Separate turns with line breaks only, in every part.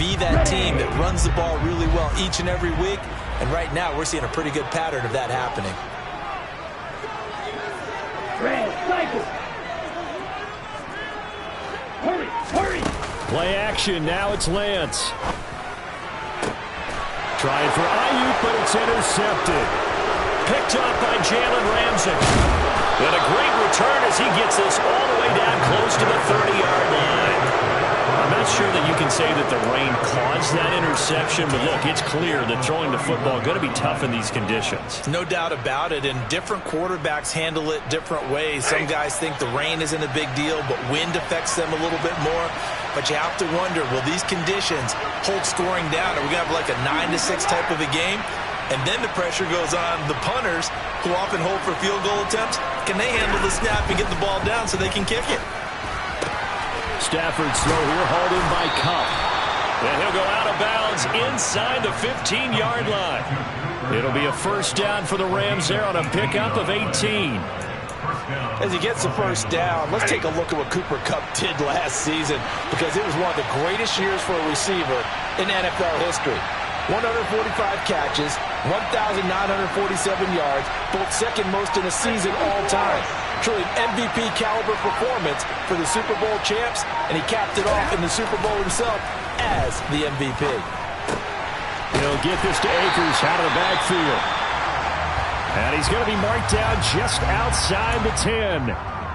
be that team that runs the ball really well each and every week. And right now, we're seeing a pretty good pattern of that happening.
Hurry. Play action. Now it's Lance. Trying for Ayuk, but it's intercepted. Picked up by Jalen Ramsey. And a great return as he gets this all the way down close to the 30-yard line. I'm not sure that you can say that the rain caused that interception, but look, it's clear that throwing the football is going to be tough in these conditions.
No doubt about it, and different quarterbacks handle it different ways. Some guys think the rain isn't a big deal, but wind affects them a little bit more. But you have to wonder, will these conditions hold scoring down? Are we going to have like a 9-6 type of a game? And then the pressure goes on the punters, who often hold for field goal attempts. Can they handle the snap and get the ball down so they can kick it?
Stafford's throw here, hauled in by Kupp. And he'll go out of bounds inside the 15-yard line. It'll be a first down for the Rams there on a pickup of 18.
As he gets the first down, let's take a look at what Cooper Kupp did last season, because it was one of the greatest years for a receiver in NFL history. 145 catches, 1,947 yards, both second most in a season all time. Truly an MVP caliber performance for the Super Bowl champs, and he capped it off in the Super Bowl himself as the MVP.
He'll get this to Akers out of the backfield. And he's going to be marked down just outside the 10.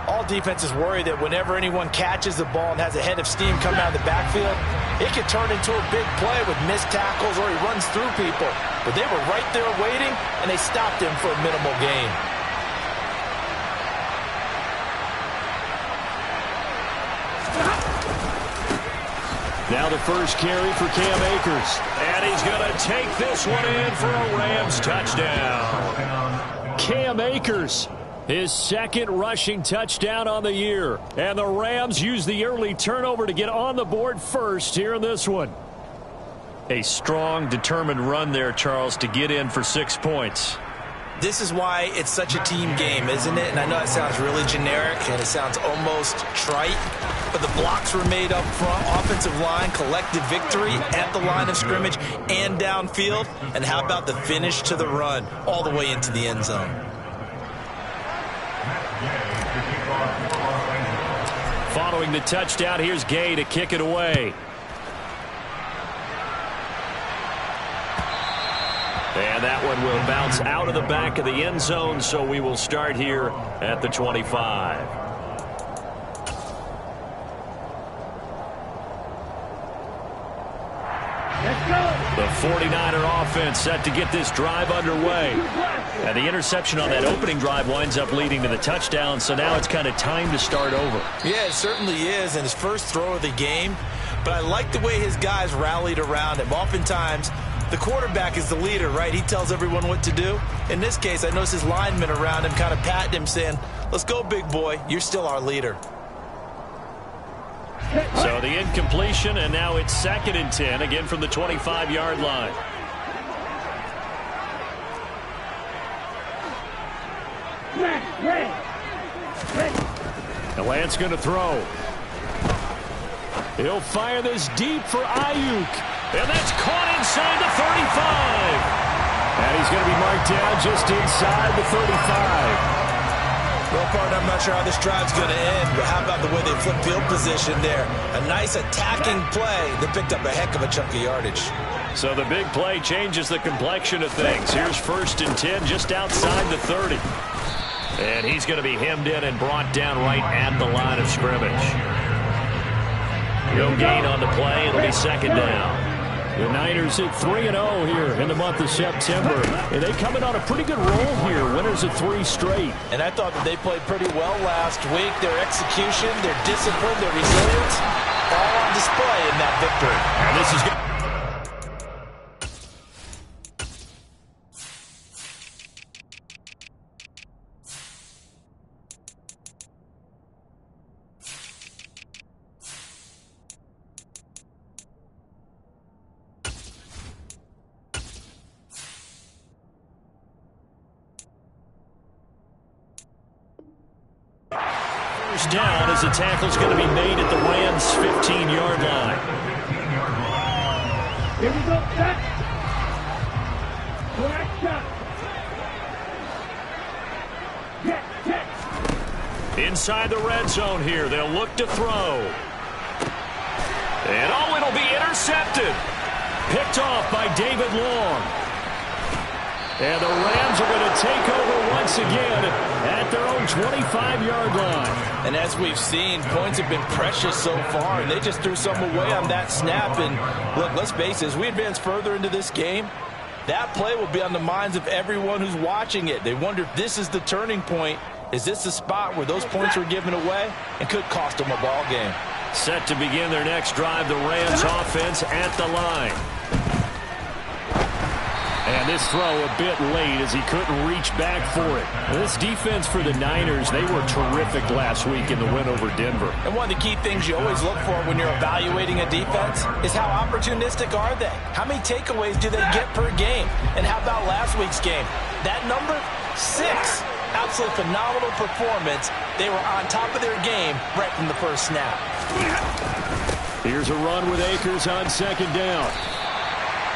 All defenses worry that whenever anyone catches the ball and has a head of steam coming out of the backfield, it could turn into a big play with missed tackles or he runs through people. But they were right there waiting, and they stopped him for a minimal gain.
Now the first carry for Cam Akers. And he's going to take this one in for a Rams touchdown. Cam Akers, his second rushing touchdown on the year. And the Rams use the early turnover to get on the board first here in this one. A strong, determined run there, Charles, to get in for 6 points.
This is why it's such a team game, isn't it? And I know it sounds really generic and it sounds almost trite, but the blocks were made up front, offensive line, collective victory at the line of scrimmage and downfield. And how about the finish to the run all the way into the end zone?
Following the touchdown, here's Gay to kick it away. And that one will bounce out of the back of the end zone, so we will start here at the 25.
Let's go.
The 49er offense set to get this drive underway. And the interception on that opening drive winds up leading to the touchdown, so now it's kind of time to start over.
Yeah, it certainly is, and his first throw of the game. But I like the way his guys rallied around him. Oftentimes, the quarterback is the leader, right? He tells everyone what to do. In this case, I noticed his linemen around him kind of patting him, saying, let's go, big boy. You're still our leader.
So the incompletion, and now it's 2nd and 10, again from the 25-yard line. And Lance going to throw. He'll fire this deep for Ayuk. And that's caught inside the 35. And he's going to be marked down just inside the 35.
Well, partner, I'm not sure how this drive's going to end, but how about the way they flip field position there? A nice attacking play that picked up a heck of a chunk of yardage.
So the big play changes the complexion of things. Here's 1st and 10 just outside the 30. And he's going to be hemmed in and brought down right at the line of scrimmage. No gain on the play. It'll be 2nd down. The Niners hit 3-0 here in the month of September. And they come in on a pretty good roll here. Winners of 3 straight.
And I thought that they played pretty well last week. Their execution, their discipline, their resilience, all on display in that victory.
And this is good. Down as the tackle's going to be made at the Rams' 15-yard line.
Here we go, set. Black shot. Check.
Inside the red zone here, they'll look to throw. And oh, it'll be intercepted. Picked off by David Long. And the Rams are going to take over once again at their own 25-yard line.
And as we've seen, points have been precious so far, and they just threw some away on that snap. And look, let's face it, as we advance further into this game, that play will be on the minds of everyone who's watching it. They wonder if this is the turning point. Is this the spot where those points were given away and could cost them a ball game?
Set to begin their next drive, the Rams offense at the line. And this throw a bit late as he couldn't reach back for it. This defense for the Niners, they were terrific last week in the win over Denver.
And one of the key things you always look for when you're evaluating a defense is how opportunistic are they? How many takeaways do they get per game? And how about last week's game? That number, 6. Absolutely phenomenal performance. They were on top of their game right from the first snap.
Here's a run with Akers on second down.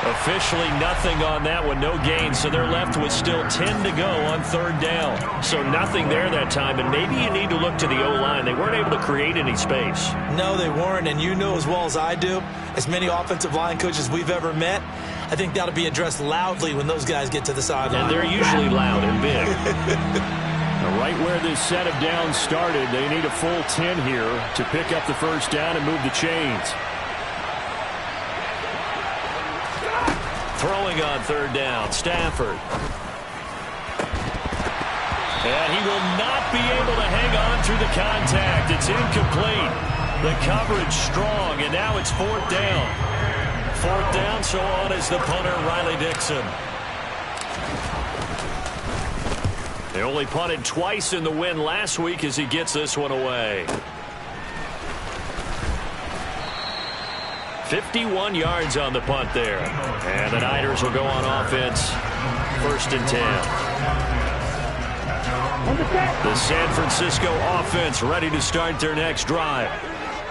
Officially nothing on that one, no gain, so they're left with still 10 to go on third down. So nothing there that time, and maybe you need to look to the O-line. They weren't able to create any space.
No, they weren't, and you know as well as I do, as many offensive line coaches we've ever met, I think that'll be addressed loudly when those guys get to the sideline.
And they're usually loud and big. Right where this set of downs started, they need a full 10 here to pick up the first down and move the chains. Throwing on third down, Stafford. And he will not be able to hang on through the contact. It's incomplete. The coverage strong, and now it's fourth down. Fourth down, so on is the punter, Riley Dixon. They only punted twice in the win last week as he gets this one away. 51 yards on the punt there. And the Niners will go on offense. First and 10. The San Francisco offense ready to start their next drive.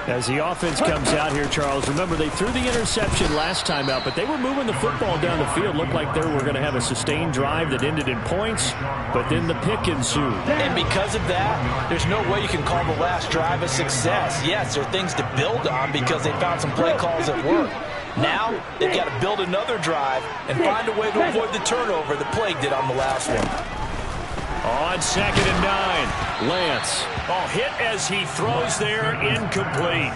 As the offense comes out here, Charles, remember they threw the interception last time out, but they were moving the football down the field. Looked like they were going to have a sustained drive that ended in points, but then the pick ensued.
And because of that, there's no way you can call the last drive a success. Yes, there are things to build on because they found some play calls that work. Now, they've got to build another drive and find a way to avoid the turnover the plague did on the last one.
On second and 9, Lance. Oh, hit as he throws there, incomplete.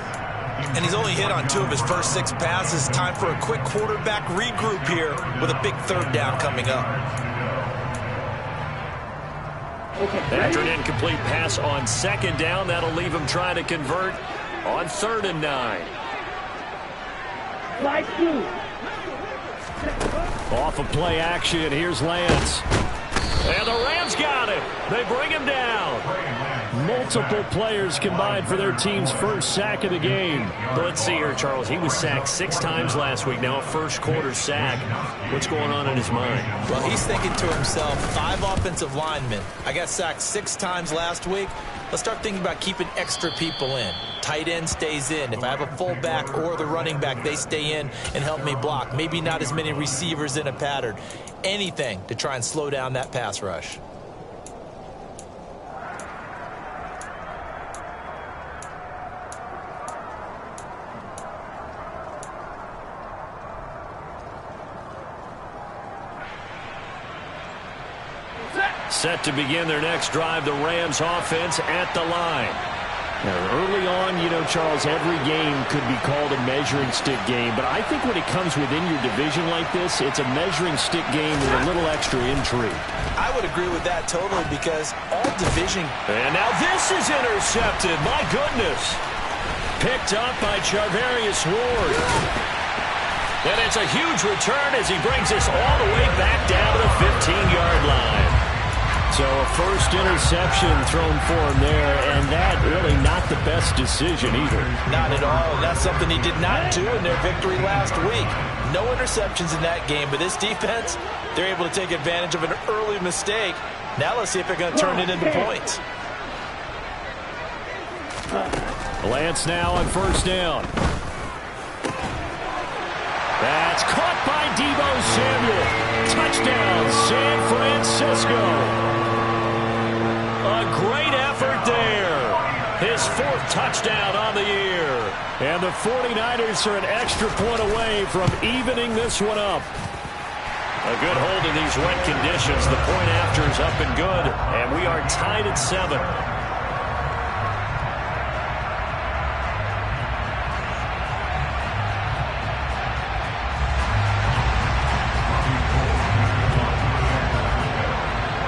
And he's only hit on 2 of his first 6 passes. Time for a quick quarterback regroup here with a big third down coming up.
After an incomplete pass on second down, that'll leave him trying to convert on third and 9. Off of play action, here's Lance. And the Rams got him. They bring him down. Multiple players combined for their team's first sack of the game. Let's see here, Charles. He was sacked 6 times last week. Now a first quarter sack. What's going on in his mind?
Well, he's thinking to himself, 5 offensive linemen. I got sacked 6 times last week. Let's start thinking about keeping extra people in. Tight end stays in. If I have a fullback or the running back, they stay in and help me block. Maybe not as many receivers in a pattern. Anything to try and slow down that pass rush.
Set to begin their next drive, the Rams offense at the line. Now, early on, you know, Charles, every game could be called a measuring stick game, but I think when it comes within your division like this, it's a measuring stick game with a little extra intrigue.
I would agree with that totally because all division...
And now this is intercepted. My goodness. Picked up by Charvarius Ward. And it's a huge return as he brings us all the way back down to the 15-yard line. So a first interception thrown for him there, and that really not the best decision either.
Not at all. That's something he did not do in their victory last week. No interceptions in that game, but this defense, they're able to take advantage of an early mistake. Now let's see if they're going to turn it into points.
Lance now on first down. That's caught by Deebo Samuel. Touchdown, San Francisco. A great effort there. His 4th touchdown on the year. And the 49ers are an extra point away from evening this one up. A good hold in these wet conditions. The point after is up and good. And we are tied at 7.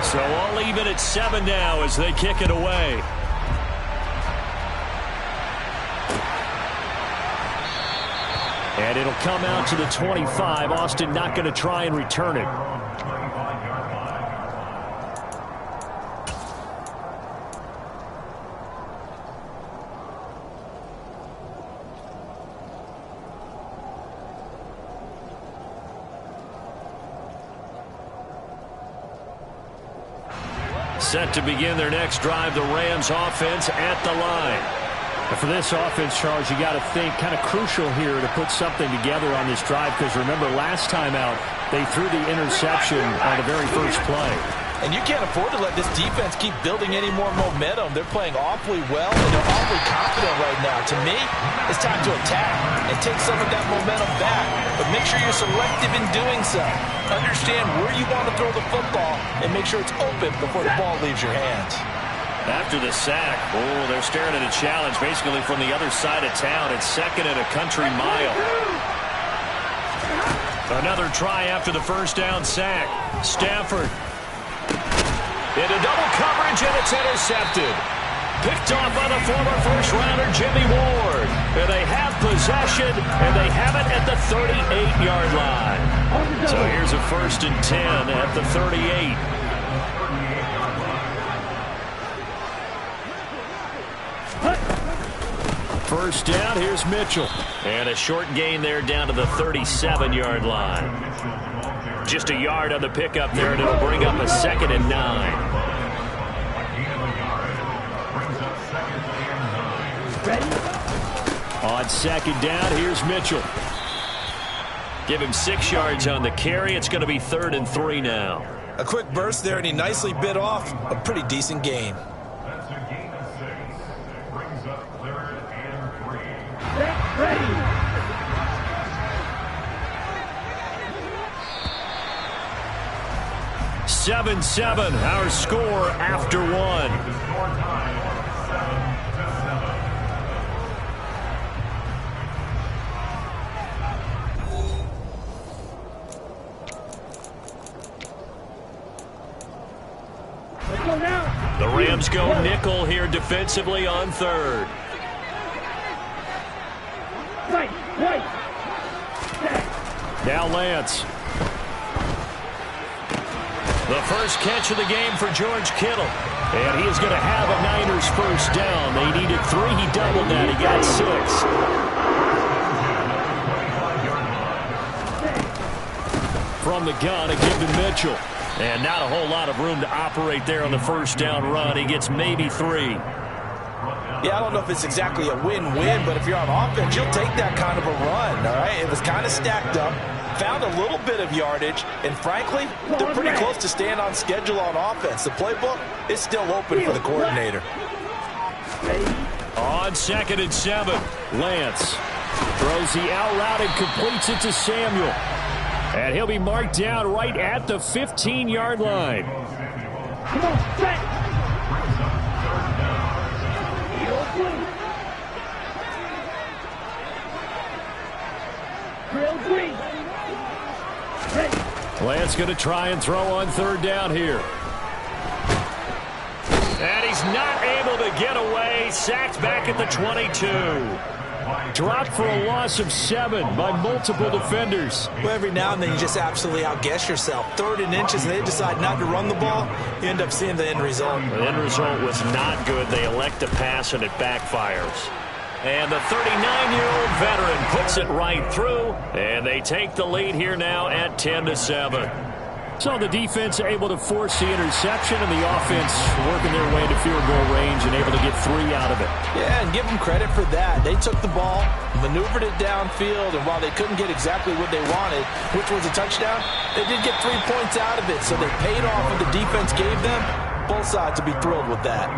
So all even at 7 now as they kick it away. And it'll come out to the 25. Austin not going to try and return it. Set to begin their next drive, the Rams offense at the line. And for this offense, Charles, you got to think kind of crucial here to put something together on this drive, because remember last time out they threw the interception on the very first play.
And you can't afford to let this defense keep building any more momentum. They're playing awfully well, and they're awfully confident right now. To me, it's time to attack and take some of that momentum back. But make sure you're selective in doing so. Understand where you want to throw the football and make sure it's open before the ball leaves your hands.
After the sack, they're staring at a challenge basically from the other side of town. It's 2nd and a country mile. Another try after the first down sack. Stafford into double coverage, and it's intercepted. Picked off by the former first-rounder Jimmy Ward. And they have possession, and they have it at the 38-yard line. So here's a 1st and 10 at the 38. First down, here's Mitchell. And a short gain there down to the 37-yard line. Just a yard on the pickup there, and it'll bring up a 2nd and 9. On 2nd down, here's Mitchell. Give him 6 yards on the carry. It's going to be 3rd and 3 now.
A quick burst there, and he nicely bit off a pretty decent gain.
Ready.
7-7, our score after 1. The Rams go nickel here defensively on 3rd. Now Lance. The first catch of the game for George Kittle. And he is going to have a Niners first down. They needed 3. He doubled that. He got 6. From the gun, a give to Mitchell. And not a whole lot of room to operate there on the first down run. He gets maybe 3.
Yeah, I don't know if it's exactly a win-win, but if you're on offense, you'll take that kind of a run, all right? It was kind of stacked up, found a little bit of yardage, and frankly, they're pretty close to staying on schedule on offense. The playbook is still open for the coordinator.
On 2nd and 7, Lance throws the out route and completes it to Samuel. And he'll be marked down right at the 15-yard line.
Come on, set.
Lance going to try and throw on 3rd down here. And he's not able to get away. Sacked back at the 22. Dropped for a loss of 7 by multiple defenders.
Well, every now and then you just absolutely outguess yourself. 3rd and inches, and they decide not to run the ball. You end up seeing the end result.
The end result was not good. They elect to pass, and it backfires. And the 39-year-old veteran puts it right through, and they take the lead here now at 10-7. So the defense able to force the interception, and the offense working their way to field goal range and able to get 3 out of it.
Yeah, and give them credit for that. They took the ball, maneuvered it downfield, and while they couldn't get exactly what they wanted, which was a touchdown, they did get 3 points out of it. So they paid off what the defense gave them. Both sides will be thrilled with that.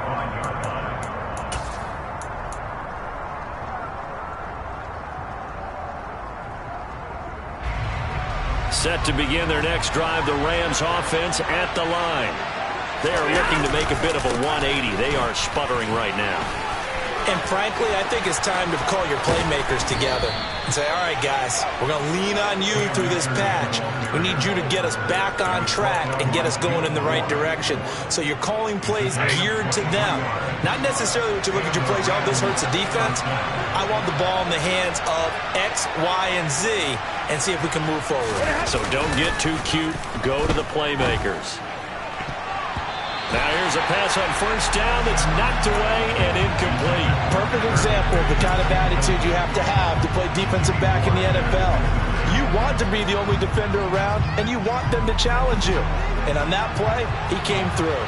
Set to begin their next drive, the Rams offense at the line. They are looking to make a bit of a 180. They are sputtering right now.
And frankly, I think it's time to call your playmakers together and say, all right, guys, we're going to lean on you through this patch. We need you to get us back on track and get us going in the right direction. So you're calling plays geared to them. Not necessarily what you look at your plays, oh, this hurts the defense. I want the ball in the hands of X, Y, and Z and see if we can move forward.
So don't get too cute. Go to the playmakers. Now here's a pass on first down that's knocked away and incomplete.
Perfect example of the kind of attitude you have to play defensive back in the NFL. You want to be the only defender around, and you want them to challenge you. And on that play, he came through.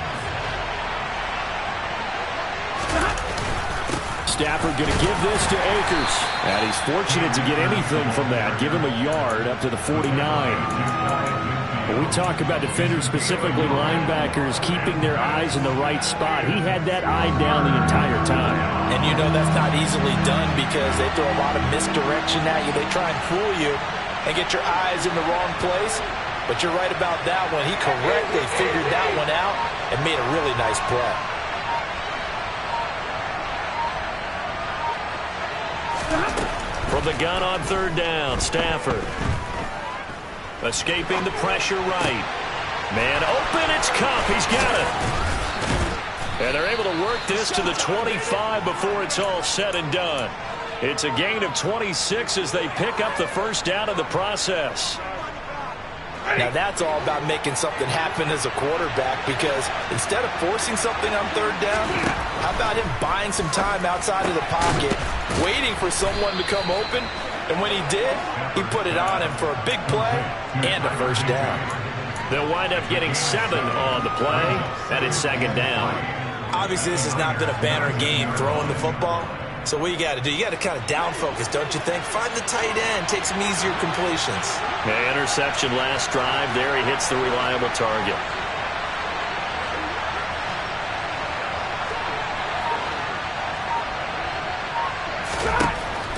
Stafford going to give this to Akers. And he's fortunate to get anything from that. Give him a yard up to the 49. When we talk about defenders, specifically linebackers, keeping their eyes in the right spot, he had that eye down the entire time.
And you know that's not easily done because they throw a lot of misdirection at you. They try and fool you and get your eyes in the wrong place. But you're right about that one. He correctly figured that one out and made a really nice play.
From the gun on third down, Stafford. Escaping the pressure right. Man open, it's Kupp. He's got it. And they're able to work this to the 25 before it's all said and done. It's a gain of 26 as they pick up the first down in the process.
Now that's all about making something happen as a quarterback, because instead of forcing something on third down, how about him buying some time outside of the pocket, waiting for someone to come open, and when he did, he put it on him for a big play and a first down.
They'll wind up getting 7 on the play, and it's second down.
Obviously, this has not been a banner game throwing the football. So what you got to do, you got to kind of down focus, don't you think? Find the tight end, take some easier completions.
Yeah, interception last drive. There he hits the reliable target.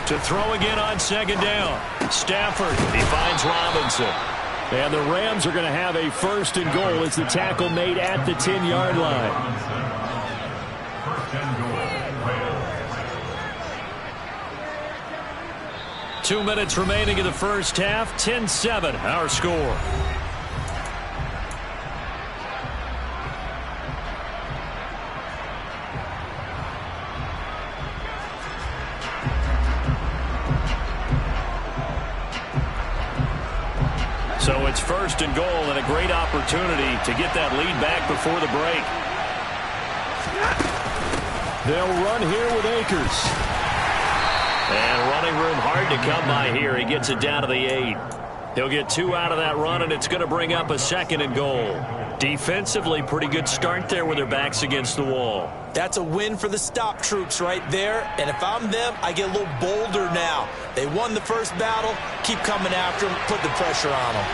To throw again on second down. Stafford, he finds Robinson. And the Rams are going to have a first and goal as the tackle made at the 10-yard line. 2 minutes remaining in the first half. 10-7, our score. So it's first and goal, and a great opportunity to get that lead back before the break. They'll run here with Akers. And running room hard to come by here. He gets it down to the 8. He'll get 2 out of that run, and it's going to bring up a second and goal. Defensively, pretty good start there with their backs against the wall.
That's a win for the stop troops right there. And if I'm them, I get a little bolder now. They won the first battle. Keep coming after them. Put the pressure on them.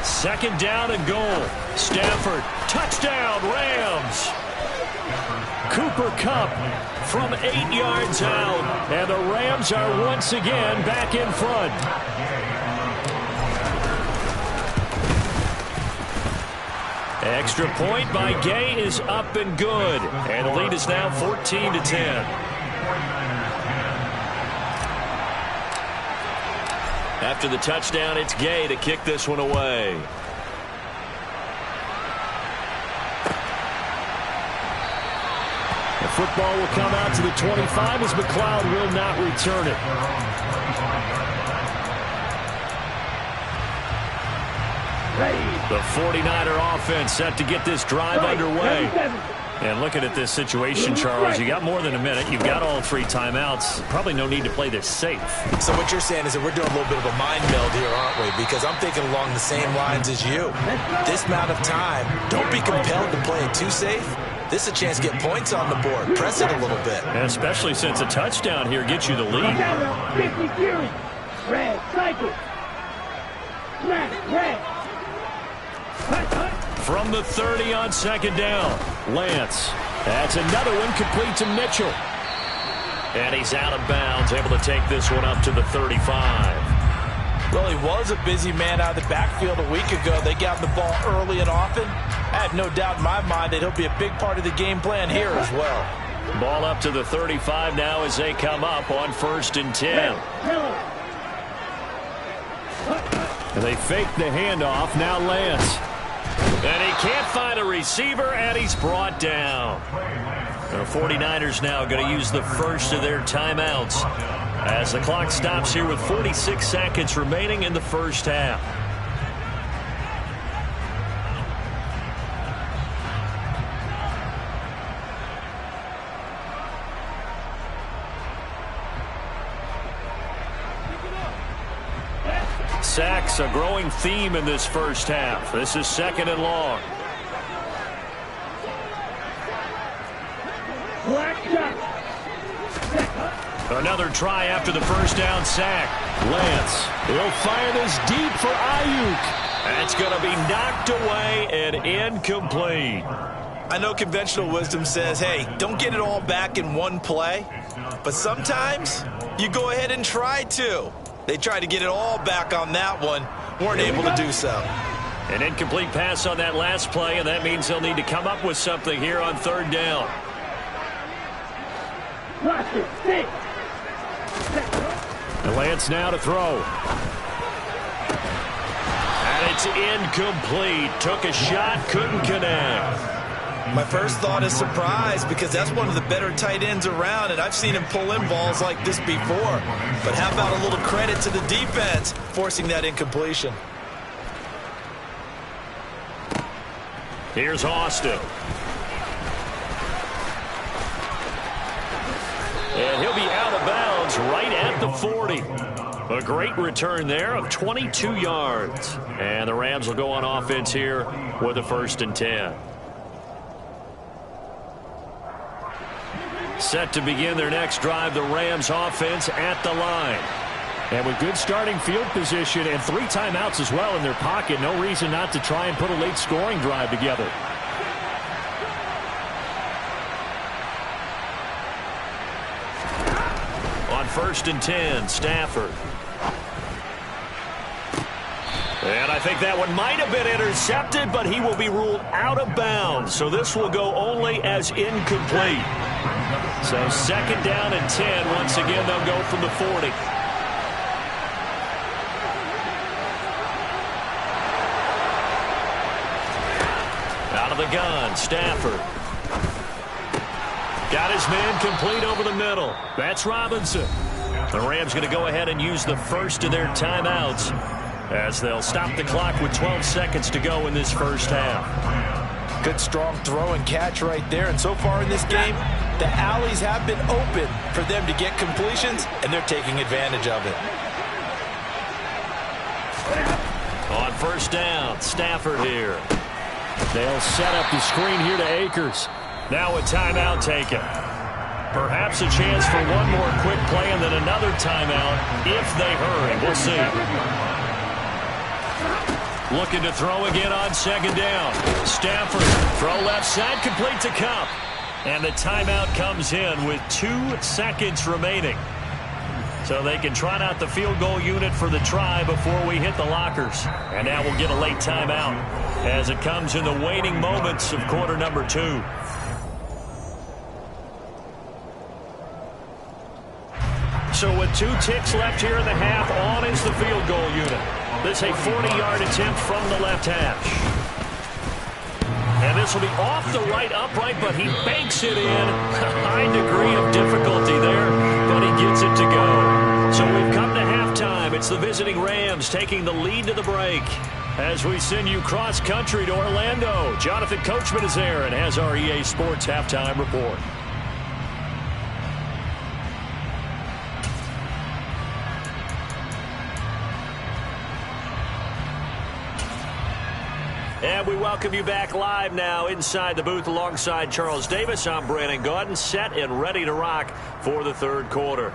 Second down and goal. Stafford, touchdown, Rams. Cooper Kupp from 8 yards out. And the Rams are once again back in front. Extra point by Gay is up and good. And the lead is now 14-10. After the touchdown, it's Gay to kick this one away. The football will come out to the 25 as McLeod will not return it.
Ready.
The 49er offense set to get this drive underway. And looking at this situation, Charles, you got more than a minute. You've got all 3 timeouts. Probably no need to play this safe.
So what you're saying is that we're doing a little bit of a mind meld here, aren't we? Because I'm thinking along the same lines as you. This amount of time, don't be compelled to play it too safe. This is a chance to get points on the board. Press it a little bit.
And especially since a touchdown here gets you the lead.
50 Fury. Red, cycle. Red.
From the 30 on second down, Lance. That's another one complete to Mitchell. And he's out of bounds, able to take this one up to the 35.
Well, he was a busy man out of the backfield a week ago. They got him the ball early and often. I have no doubt in my mind that he'll be a big part of the game plan here as well.
Ball up to the 35 now as they come up on 1st and 10. And they fake the handoff. Now Lance. And he can't find a receiver, and he's brought down. The 49ers now going to use the first of their timeouts as the clock stops here with 46 seconds remaining in the first half. Sacks, a growing theme in this first half. This is 2nd and long. Another try after the first down sack. Lance, he'll fire this deep for Ayuk. That's going to be knocked away and incomplete.
I know conventional wisdom says, hey, don't get it all back in one play. But sometimes you go ahead and try to. They tried to get it all back on that one. Weren't able to do so.
An incomplete pass on that last play, and that means they'll need to come up with something here on 3rd down. And Lance now to throw. And it's incomplete. Took a shot, couldn't connect.
My first thought is surprise because that's one of the better tight ends around, and I've seen him pull in balls like this before. But how about a little credit to the defense forcing that incompletion?
Here's Austin. And he'll be out of bounds right at the 40. A great return there of 22 yards. And the Rams will go on offense here with a 1st and 10. Set to begin their next drive, the Rams offense at the line. And with good starting field position and 3 timeouts as well in their pocket, no reason not to try and put a late scoring drive together. On 1st and 10, Stafford. And I think that one might have been intercepted, but he will be ruled out of bounds. So this will go only as incomplete. So 2nd down and 10. Once again, they'll go from the 40. Out of the gun, Stafford. Got his man complete over the middle. That's Robinson. The Rams going to go ahead and use the first of their timeouts as they'll stop the clock with 12 seconds to go in this first half.
Good strong throw and catch right there. And so far in this game, the alleys have been open for them to get completions, and they're taking advantage of it.
On 1st down, Stafford here. They'll set up the screen here to Akers. Now a timeout taken. Perhaps a chance for one more quick play and then another timeout if they hurry. We'll see. Looking to throw again on 2nd down. Stafford, throw left side, complete to Kupp. And the timeout comes in with 2 seconds remaining. So they can trot out the field goal unit for the try before we hit the lockers. And now we'll get a late timeout as it comes in the waning moments of quarter number 2. So with 2 ticks left here in the half, on is the field goal unit. This is a 40-yard attempt from the left hash. And this will be off the right upright, but he banks it in. A high degree of difficulty there, but he gets it to go. So we've come to halftime. It's the visiting Rams taking the lead to the break. As we send you cross-country to Orlando, Jonathan Coachman is there and has our EA Sports halftime report. And we welcome you back live now inside the booth alongside Charles Davis. I'm Brandon Gaudin, set and ready to rock for the third quarter.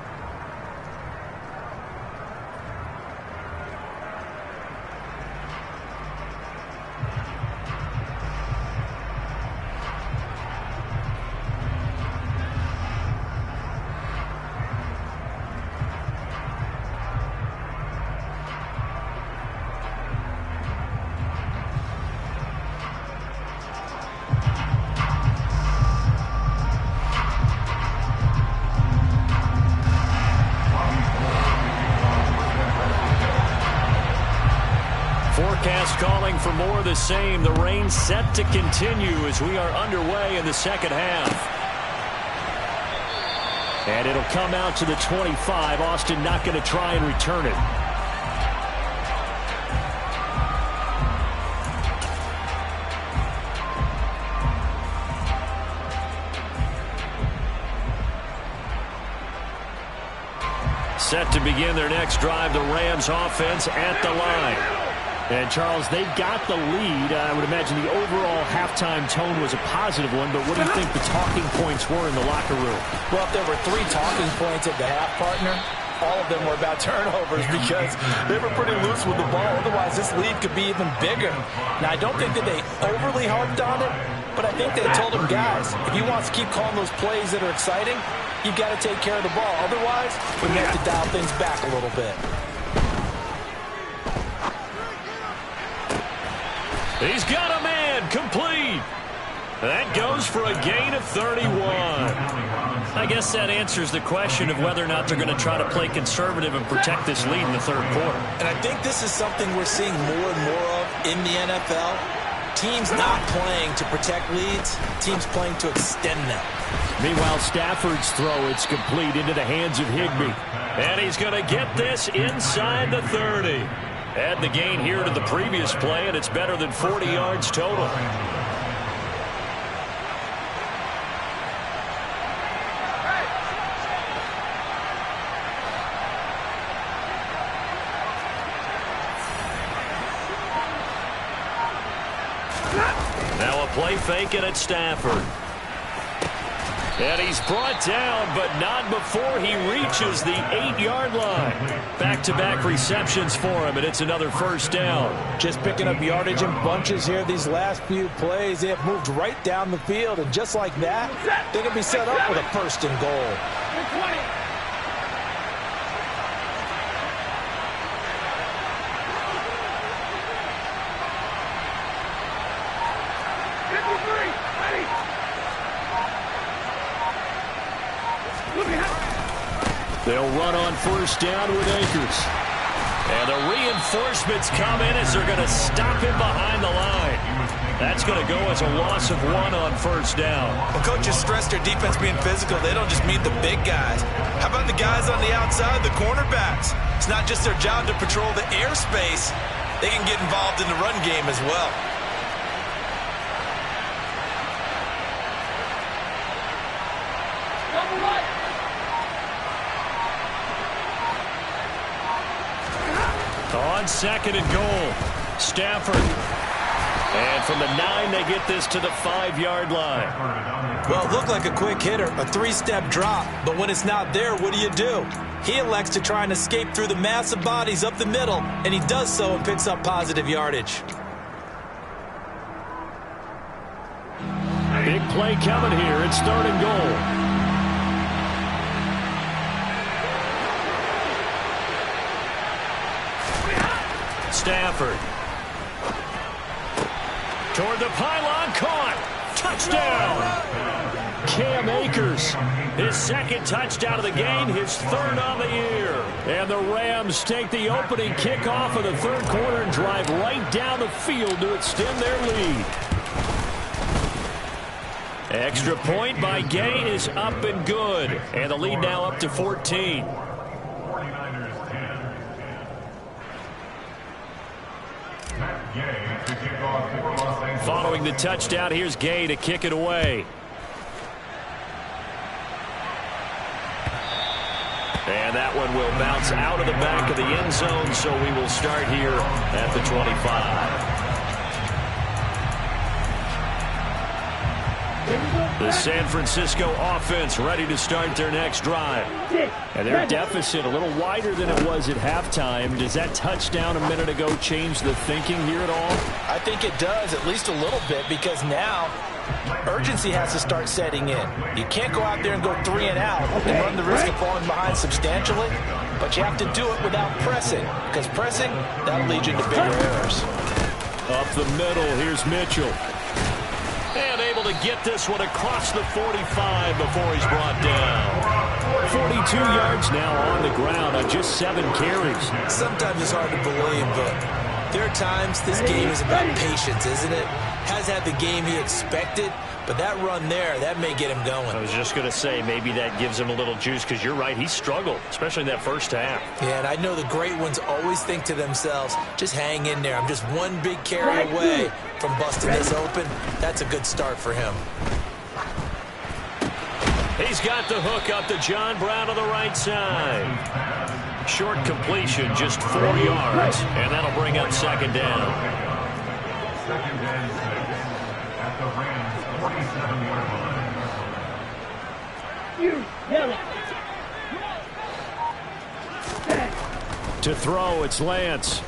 Forecast calling for more of the same. The rain set to continue as we are underway in the second half. And it'll come out to the 25. Austin not going to try and return it. Set to begin their next drive, the Rams offense at the line. And, Charles, they've got the lead. I would imagine the overall halftime tone was a positive one, but what do you think the talking points were in the locker room?
Well, if there were 3 talking points at the half, partner, all of them were about turnovers because they were pretty loose with the ball. Otherwise, this lead could be even bigger. Now, I don't think that they overly harped on it, but I think they told them, guys, if you want to keep calling those plays that are exciting, you've got to take care of the ball. Otherwise, we have to dial things back a little bit.
He's got a man complete. That goes for a gain of 31. I guess that answers the question of whether or not they're going to try to play conservative and protect this lead in the third quarter.
And I think this is something we're seeing more and more of in the NFL. Teams not playing to protect leads, teams playing to extend them.
Meanwhile, Stafford's throw, it's complete into the hands of Higbee. And he's going to get this inside the 30. Add the gain here to the previous play, and it's better than 40 yards total. Now a play fake and it's Stafford. And he's brought down, but not before he reaches the 8-yard line. Back-to-back receptions for him, and it's another first down.
Just picking up yardage in bunches here these last few plays. They have moved right down the field, and just like that, they can be set up with a first and goal.
20.
They'll run on first down with Akers. And the reinforcements come in as they're going to stop him behind the line. That's going to go as a loss of 1 on first down.
Well, coaches stress their defense being physical. They don't just mean the big guys. How about the guys on the outside, the cornerbacks? It's not just their job to patrol the airspace. They can get involved in the run game as well.
On second and goal, Stafford. And from the 9, they get this to the 5-yard line.
Well, it looked like a quick hitter, a 3-step drop. But when it's not there, what do? He elects to try and escape through the massive bodies up the middle, and he does so and picks up positive yardage.
Big play coming here. It's third and goal. Stafford. Toward the pylon, caught. Touchdown. Cam Akers, his second touchdown of the game, his third on the year. And the Rams take the opening kickoff of the third quarter and drive right down the field to extend their lead. Extra point by Gay is up and good. And the lead now up to 14. scoring the touchdown. Here's Gay to kick it away. And that one will bounce out of the back of the end zone, so we will start here at the 25. The San Francisco offense ready to start their next drive. And their deficit a little wider than it was at halftime. Does that touchdown a minute ago change the thinking here at all?
I think it does, at least a little bit, because now urgency has to start setting in. You can't go out there and go 3 and out and run the risk of falling behind substantially, but you have to do it without pressing, because pressing, that'll lead you to bigger errors.
Up the middle, here's Mitchell. And able to get this one across the 45 before he's brought down. 42 yards now on the ground on just 7 carries.
Sometimes it's hard to believe, but there are times this game is about patience, isn't it? Has had the game he expected, but that run there, that may get him going.
I was just going to say, maybe that gives him a little juice, because you're right, he struggled, especially in that first half.
Yeah, and I know the great ones always think to themselves, just hang in there. I'm just one big carry away from busting this open. That's a good start for him.
He's got the hook up to John Brown on the right side. Short completion, just 4 yards, and that'll bring up second down. To throw, it's Lance.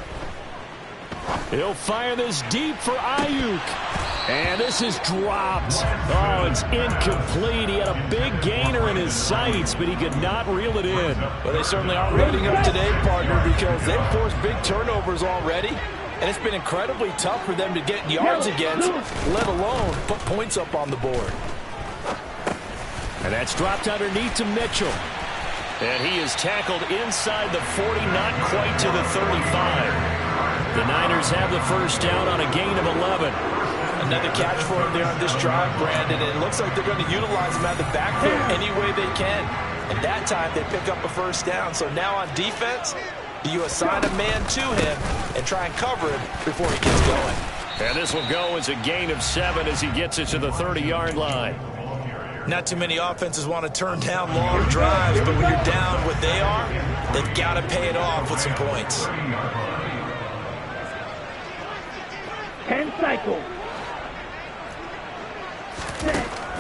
He'll fire this deep for Ayuk. And this is dropped. Oh, it's incomplete. He had a big gainer in his sights, but he could not reel it in.
Well, they certainly aren't letting up today, partner, because they've forced big turnovers already. And it's been incredibly tough for them to get yards against, let alone put points up on the board.
And that's dropped underneath to Mitchell. And he is tackled inside the 40, not quite to the 35. The Niners have the first down on a gain of 11.
Another catch for him there on this drive, Brandon. And it looks like they're going to utilize him out of the backfield any way they can. And that time they pick up a first down. So now on defense, you assign a man to him and try and cover him before he gets going.
And this will go as a gain of 7 as he gets it to the 30-yard line.
Not too many offenses want to turn down long drives, but when you're down what they are, they've got to pay it off with some points.
10 cycles.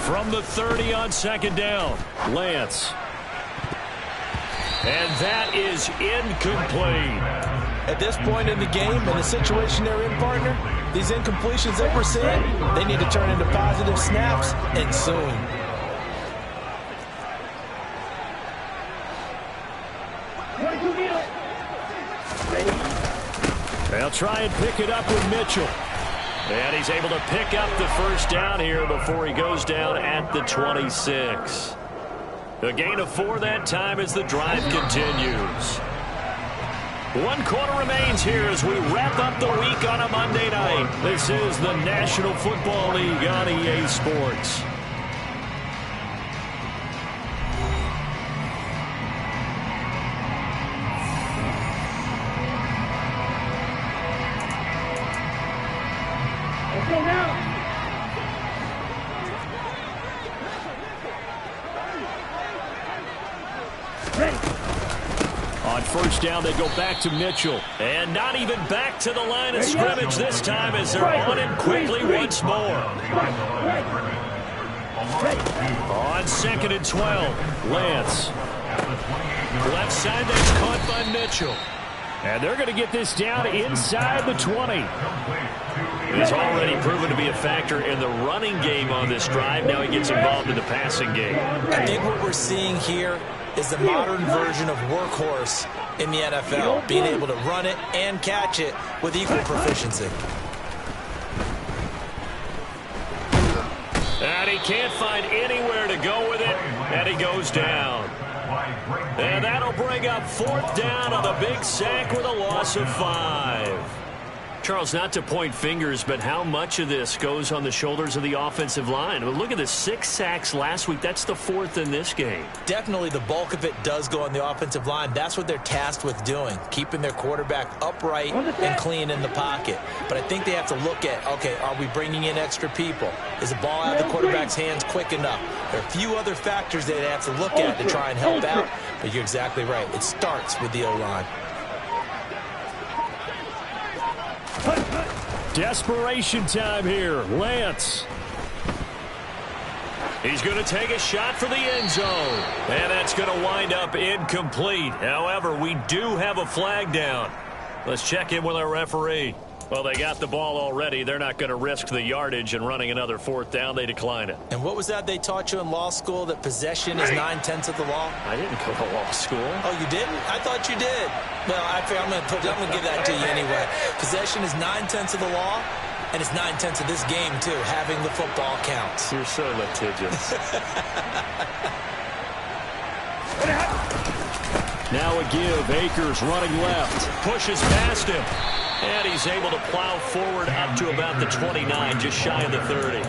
From the 30 on second down, Lance. And that is incomplete.
At this point in the game, in the situation they're in, partner, these incompletions that we're seeing, they need to turn into positive snaps, and soon.
They'll try and pick it up with Mitchell. And he's able to pick up the first down here before he goes down at the 26. A gain of 4 that time as the drive continues. 1 quarter remains here as we wrap up the week on a Monday night. This is the National Football League on EA Sports. On first down, they go back to Mitchell. And not even back to the line of scrimmage this time as they're on him quickly once more. On 2nd and 12, Lance. Left side, that's caught by Mitchell. And they're going to get this down inside the 20. He's already proven to be a factor in the running game on this drive. Now he gets involved in the passing game.
I think what we're seeing here is the modern version of workhorse in the NFL, being able to run it and catch it with equal proficiency.
And he can't find anywhere to go with it, and he goes down. And that'll bring up 4th down on the big sack with a loss of 5. Charles, not to point fingers, but how much of this goes on the shoulders of the offensive line? I mean, look at the 6 sacks last week. That's the 4th in this game.
Definitely the bulk of it does go on the offensive line. That's what they're tasked with doing, keeping their quarterback upright and clean in the pocket. But I think they have to look at, okay, are we bringing in extra people? Is the ball out of the quarterback's hands quick enough? There are a few other factors that they have to look at to try and help out. But you're exactly right. It starts with the O-line.
Desperation time here. Lance. He's going to take a shot for the end zone. And that's going to wind up incomplete. However, we do have a flag down. Let's check in with our referee. Well, they got the ball already. They're not going to risk the yardage and running another 4th down. They decline it.
And what was that they taught you in law school, that possession is 9/10 of the law?
I didn't go to law school.
Oh, you didn't? I thought you did. Well, I'm going to give that to you anyway. Possession is 9/10 of the law, and it's 9/10 of this game, too. Having the football counts.
You're so litigious. Now a give. Akers running left. Pushes past him. And he's able to plow forward up to about the 29, just shy of the 30.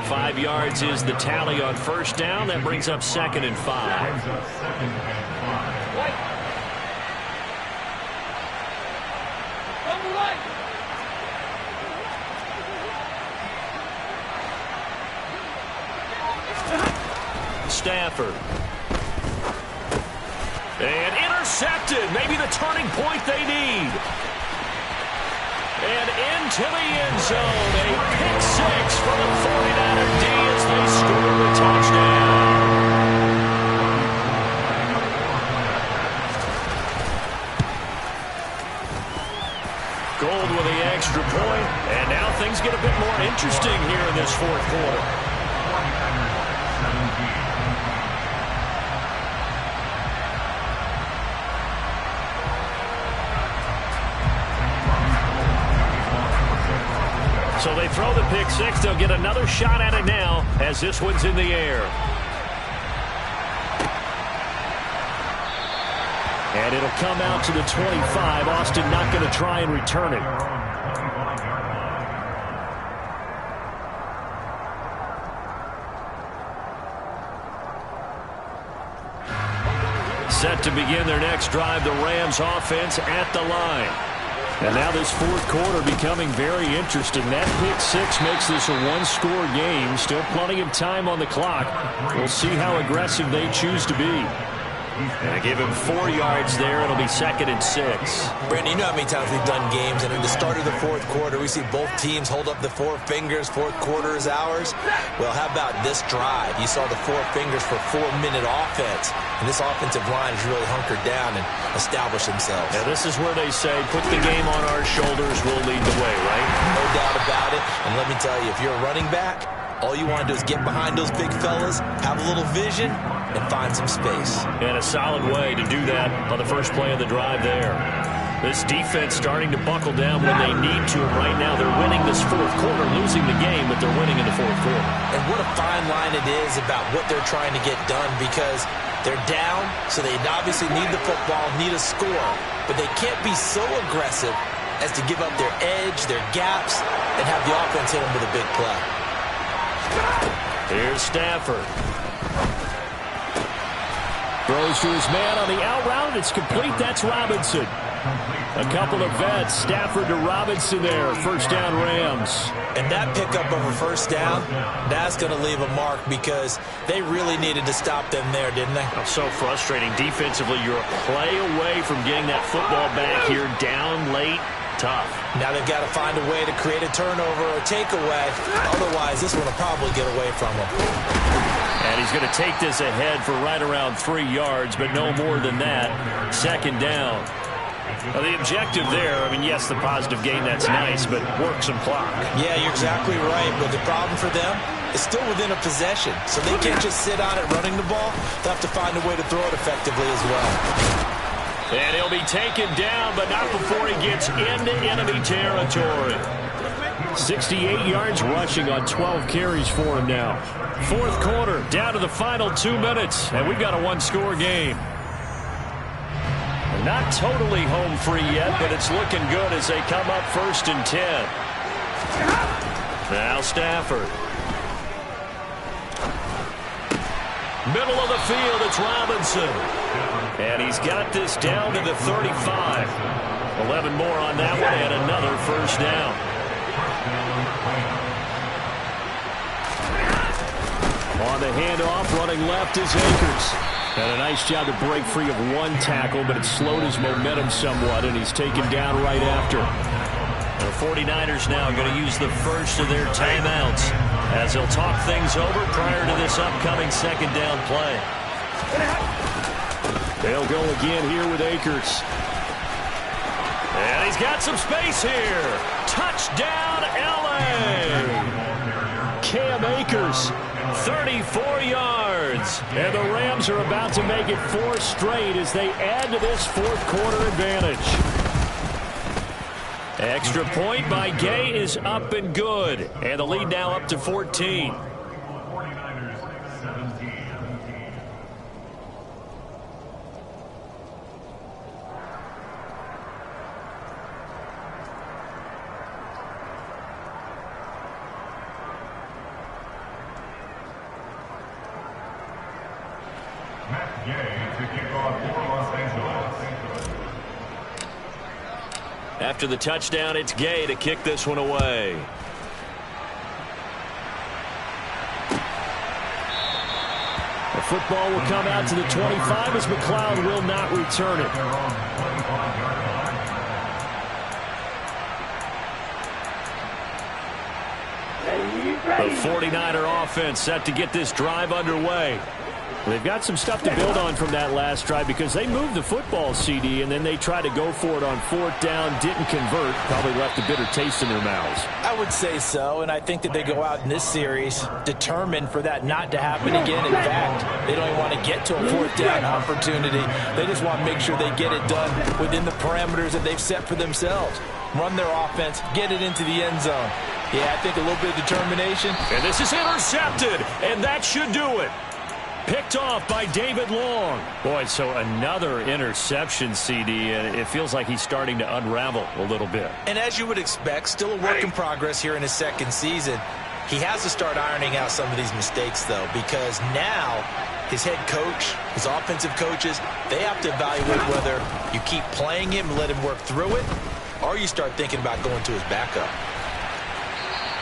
5 yards is the tally on 1st down. That brings up 2nd and 5. Stafford. And intercepted. Maybe the turning point they need. And into the end zone. A pick 6 for the 49er D as they score the touchdown. Gold with the extra point. And now things get a bit more interesting here in this 4th quarter. So they throw the pick 6. They'll get another shot at it now as this one's in the air. And it'll come out to the 25. Austin not going to try and return it. Set to begin their next drive, the Rams offense at the line. And now this 4th quarter becoming very interesting. That pick 6 makes this a 1-score game. Still plenty of time on the clock. We'll see how aggressive they choose to be. And give him 4 yards there. It'll be 2nd and 6.
Brandon, you know how many times we've done games, and at the start of the 4th quarter, we see both teams hold up the 4 fingers. 4th quarter is ours. Well, how about this drive? You saw the 4 fingers for 4-minute offense, and this offensive line has really hunkered down and established themselves.
Now, this is where they say, put the game on our shoulders, we'll lead the way, right?
No doubt about it. And let me tell you, if you're a running back, all you want to do is get behind those big fellas, have a little vision, and find some space.
And a solid way to do that on the first play of the drive there. This defense starting to buckle down when they need to. And right now they're winning this 4th quarter, losing the game, but they're winning in the 4th quarter.
And what a fine line it is about what they're trying to get done, because they're down, so they obviously need the football, need a score, but they can't be so aggressive as to give up their edge, their gaps, and have the offense hit them with a big play.
Here's Stafford. Throws to his man on the out route. It's complete. That's Robinson. A couple of vets. Stafford to Robinson there. 1st down Rams.
And that pickup of a 1st down, that's going to leave a mark, because they really needed to stop them there, didn't they?
So frustrating. Defensively, you're a play away from getting that football back here. Down late. Tough.
Now they've got to find a way to create a turnover or takeaway. Otherwise, this one will probably get away from them.
And he's going to take this ahead for right around 3 yards, but no more than that. 2nd down. Now, the objective there, I mean, yes, the positive gain, that's nice, but work some clock.
Yeah, you're exactly right. But the problem for them is still within a possession. So they can't just sit on it running the ball. They'll have to find a way to throw it effectively as well.
And he'll be taken down, but not before he gets into enemy territory. 68 yards rushing on 12 carries for him now. 4th quarter, down to the final 2 minutes, and we've got a 1-score game. Not totally home free yet, but it's looking good as they come up 1st and 10. Now Stafford. Middle of the field, it's Robinson. And he's got this down to the 35. 11 more on that one and another 1st down. On the handoff, running left is Akers. And a nice job to break free of one tackle, but it slowed his momentum somewhat, and he's taken down right after. The 49ers now going to use the first of their timeouts as they'll talk things over prior to this upcoming 2nd down play. They'll go again here with Akers. And he's got some space here. Touchdown, L.A. Cam Akers, 34 yards. And the Rams are about to make it 4 straight as they add to this 4th quarter advantage. Extra point by Gay is up and good. And the lead now up to 14. After the touchdown, it's Gay to kick this one away. The football will come out to the 25 as McLeod will not return it. The 49er offense set to get this drive underway. They've got some stuff to build on from that last drive because they moved the football, CD, and then they tried to go for it on 4th down, didn't convert, probably left a bitter taste in their mouths.
I would say so, and I think that they go out in this series determined for that not to happen again. In fact, they don't even want to get to a 4th down opportunity. They just want to make sure they get it done within the parameters that they've set for themselves. Run their offense, get it into the end zone. Yeah, I think a little bit of determination.
And this is intercepted, and that should do it. Picked off by David Long. Boy, so another interception, CD, and it feels like he's starting to unravel a little bit.
And as you would expect, still a work in progress here in his 2nd season. He has to start ironing out some of these mistakes, though, because now his head coach, his offensive coaches, they have to evaluate whether you keep playing him and let him work through it, or you start thinking about going to his backup.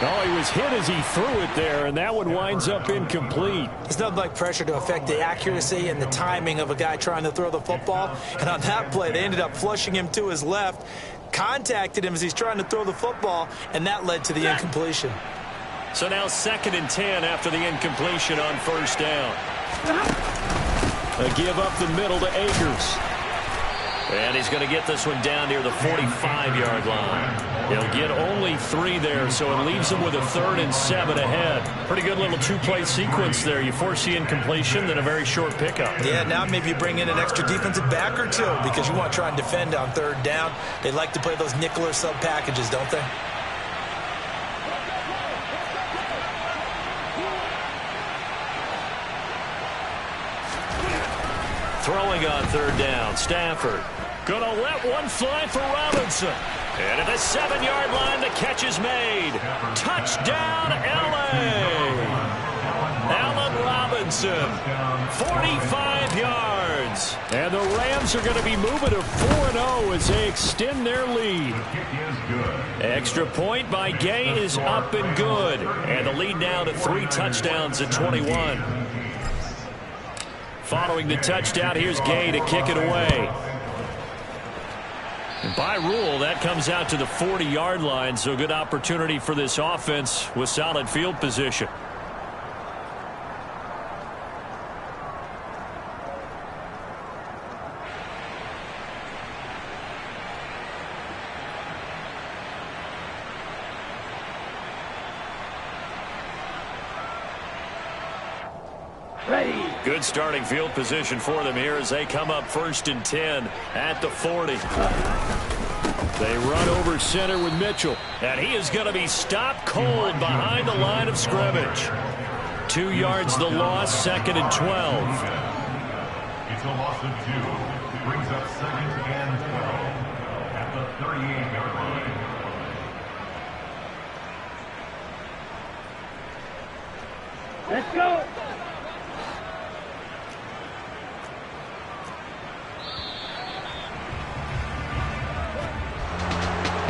Oh, he was hit as he threw it there, and that one winds up incomplete.
It's nothing like pressure to affect the accuracy and the timing of a guy trying to throw the football. And on that play, they ended up flushing him to his left, contacted him as he's trying to throw the football, and that led to the incompletion.
So now 2nd and 10 after the incompletion on 1st down. A give up the middle to Akers. And he's going to get this one down near the 45-yard line. He'll get only 3 there, so it leaves him with a 3rd and 7 ahead. Pretty good little 2-play sequence there. You force the incompletion, then a very short pickup.
Yeah, now maybe you bring in an extra defensive back or two because you want to try and defend on 3rd down. They like to play those nickel or sub packages, don't they?
Throwing on 3rd down, Stafford. Gonna let one fly for Robinson. And at the 7-yard line, the catch is made. Touchdown, L.A. Allen Robinson, 45 yards. And the Rams are going to be moving to 4-0 as they extend their lead. Extra point by Gay is up and good. And the lead now to 3 touchdowns at 21. Following the touchdown, here's Gay to kick it away. And by rule, that comes out to the 40-yard line, so good opportunity for this offense with solid field position. Good starting field position for them here as they come up 1st and 10 at the 40. They run over center with Mitchell. And he is going to be stopped cold behind the line of scrimmage. 2 yards the loss, 2nd and 12.
It's a loss of 2. brings up 2nd and 12 at the 38-yard line.
Let's go.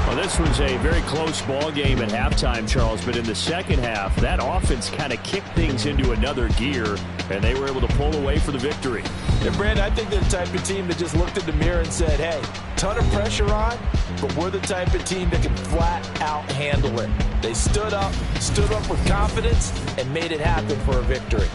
Well, this was a very close ball game at halftime, Charles, but in the second half, that offense kind of kicked things into another gear, and they were able to pull away for the victory.
And Brandon, I think they're the type of team that just looked in the mirror and said, hey, ton of pressure on, but we're the type of team that can flat out handle it. They stood up with confidence, and made it happen for a victory.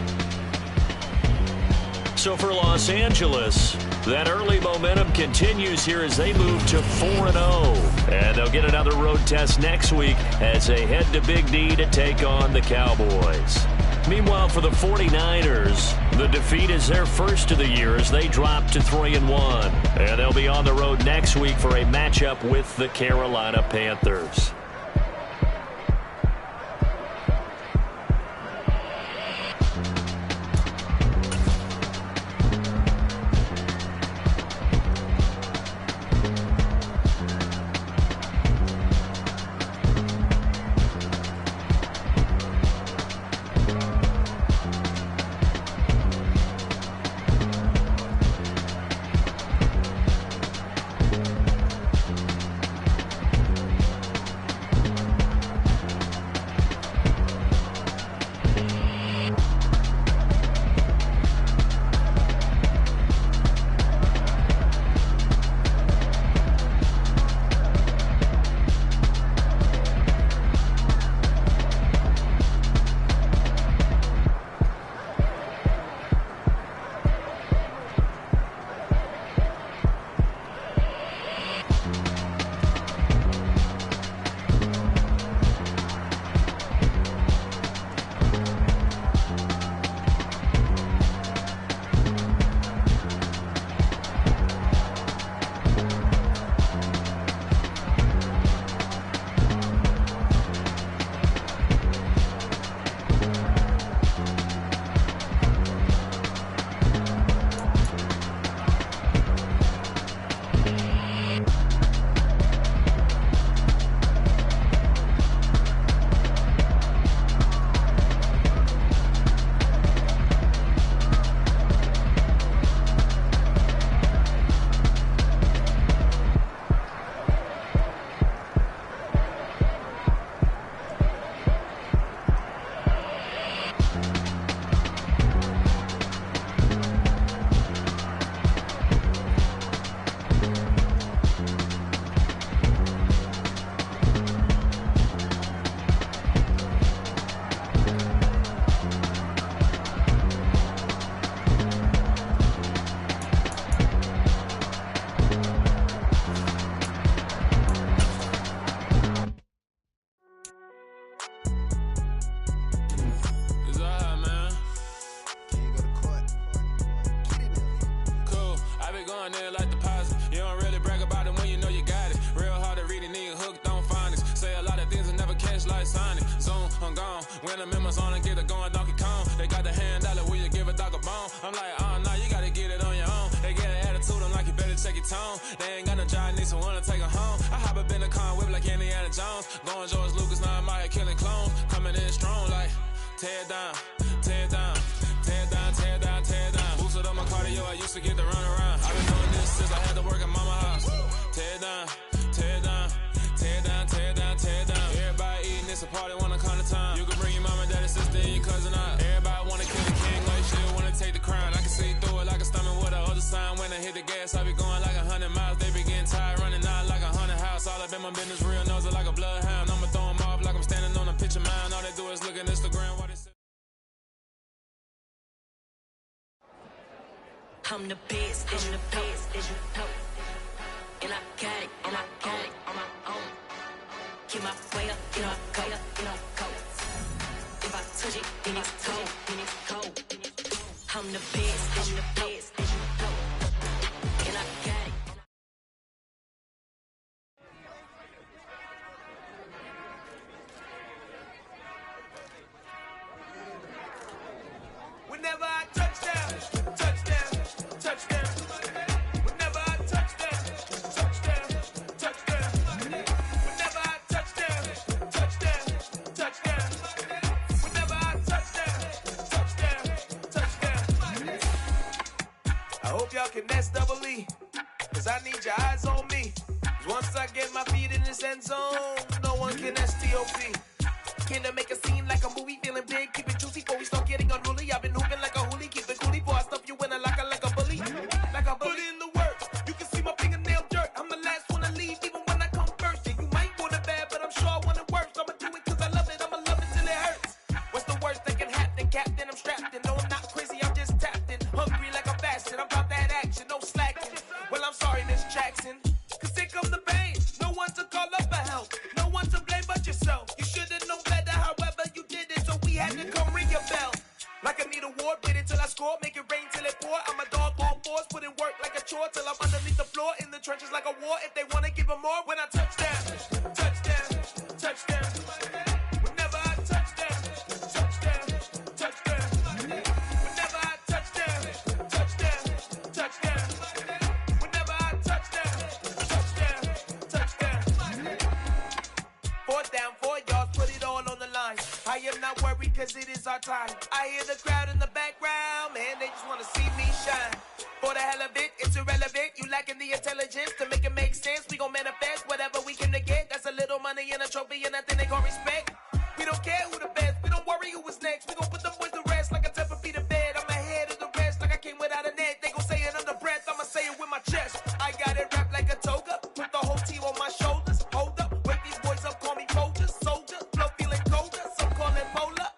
So for Los Angeles, that early momentum continues here as they move to 4-0. And they'll get another road test next week as they head to Big D to take on the Cowboys. Meanwhile, for the 49ers, the defeat is their first of the year as they drop to 3-1. And they'll be on the road next week for a matchup with the Carolina Panthers.
When the members on and get it going Donkey Kong. They got the hand dollar, will you give a dog a bone? I'm like, oh no, you gotta get it on your own. They get an attitude, I'm like, you better check your tone. They ain't got no job, need someone to take her home. I hop up in the car, whip like Indiana Jones. Going George Lucas, now I'm out here killing clones. Coming in strong like, tear down, tear down, tear down, tear down, tear down. Boosted up my cardio, I used to get the run around. I've been doing this since I had to work at mama house. Tear down, tear down, tear down, tear down, tear down. Everybody eating, it's a party, wanna come to time. You can bring your mama, daddy, sister, and your cousin out. Everybody wanna kill the king, like shit, wanna take the crown. I can see through it like a stomach with a other sign. When I hit the gas, I be going like 100 miles. They be getting tired, running out like 100 house. All up in my business, real nose like a bloodhound. I'ma throw 'em off like I'm standing on a picture mound. All they do is look at Instagram while they sit.
I'm the best, I'm the best, as you know. And I got it, and I got it on my own. Keep my way up, you know I go, you know I go. If I touch it, then it's cold, then it's cold. I'm the best, I'm the best, as you know. And I got it.
Whenever I touch down, touchdown, touchdown. Whenever y'all can SEE. Cause I need your eyes on me. Cause once I get my feet in this end zone, no one can STOP. Killer make a scene like a movie, feeling big, keep it juicy before we start getting unruly. I've been hooping like a hoolie, keep it coolie before I stuff you in a locker like a bully. Like a bully. Put in the work, you can see my fingernail dirt. I'm the last one to leave, even when I come first. Yeah, you might want it bad, but I'm sure I want it worse. I'ma do it cause I love it, I'ma love it till it hurts. What's the worst that can happen, Captain? I'm strapped in, no I'm not crazy, I'm just tapped in. Hungry like I'm fasting, I'm about that action, no slacking. Well, I'm sorry, Miss Jackson, cause here comes the pain. No one to call up for help, no one to blame but yourself. You should've known better, however you did it, so we had to come ring your bell. Like I need a war, wait until I score, make it rain till it pour. I'm a dog on fours, put in work like a chore till I'm underneath the floor, in the trenches like a war. If they wanna give them more, when I touch down, touchdown, touchdown. Whenever I touch down, touchdown, touchdown. Whenever I touch down, touchdown, touchdown. Whenever I touch down, touchdown, touchdown. 4th down, 4 yards, put it all on the line. I am not worried cause it is our time. I hear the crowd in the background, man, they just wanna see me shine. For the hell of it, it's irrelevant. You lacking the intelligence to make it make sense. We gon' manifest whatever we can to get. That's a little money and a trophy and nothing they gon' respect. We don't care who the best, we don't worry who was next. We gon' put the boys to rest like a 10 feet of bed. I'm ahead of the rest like I came without a net. They gon' say it under breath, I'ma say it with my chest. I got it wrapped like a toga, put the whole team on my shoulders. Hold up, wake these boys up, call me Folgers. Soldier, flow feeling colder, some call it polar.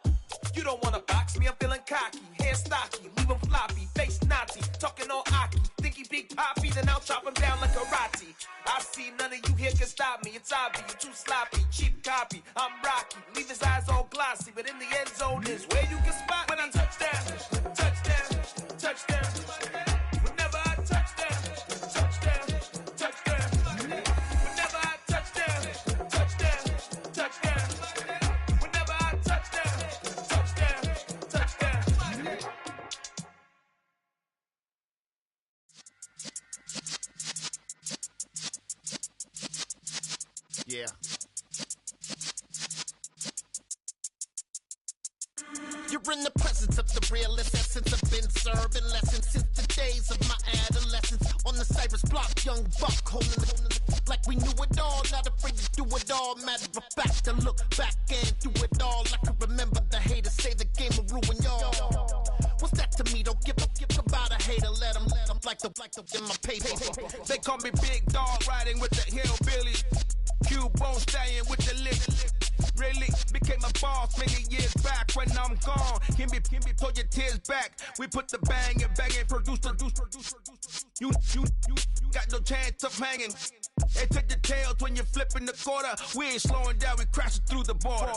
You don't wanna box me, I'm feeling cocky. Hair stocky, leave him floppy, face Nazi, talking all Aki. Think he big poppy, then I'll chop him down like karate. I see none of you here can stop me. It's obvious, you too sloppy, cheap copy. I'm Rocky, leave his eyes all glossy, but in the end zone is where you can spot when I touch down, touchdown, touchdown. Whenever I touch down, touchdown, touchdown. Whenever I touch down, touchdown, touchdown. Whenever I touch down, touchdown, touchdown.
Yeah. You're in the presence of the realest essence. I've been serving lessons since the days of my adolescence. On the Cypress block, young buck holding it like we knew it all. Not afraid to do it all. Matter of fact, to look back and do it all. I can remember the haters say the game will ruin y'all. What's that to me? Don't give about a hater. Let them like the in my paper.
They call me Big Dog, riding with the hillbillies. Q-Bone stallion with the lick. Really became a boss many years back. When I'm gone, can be pull your tears back. We put the bang and produce. You got no chance of hanging. They take the tails when you're flipping the quarter. We ain't slowing down, we crashing through the border.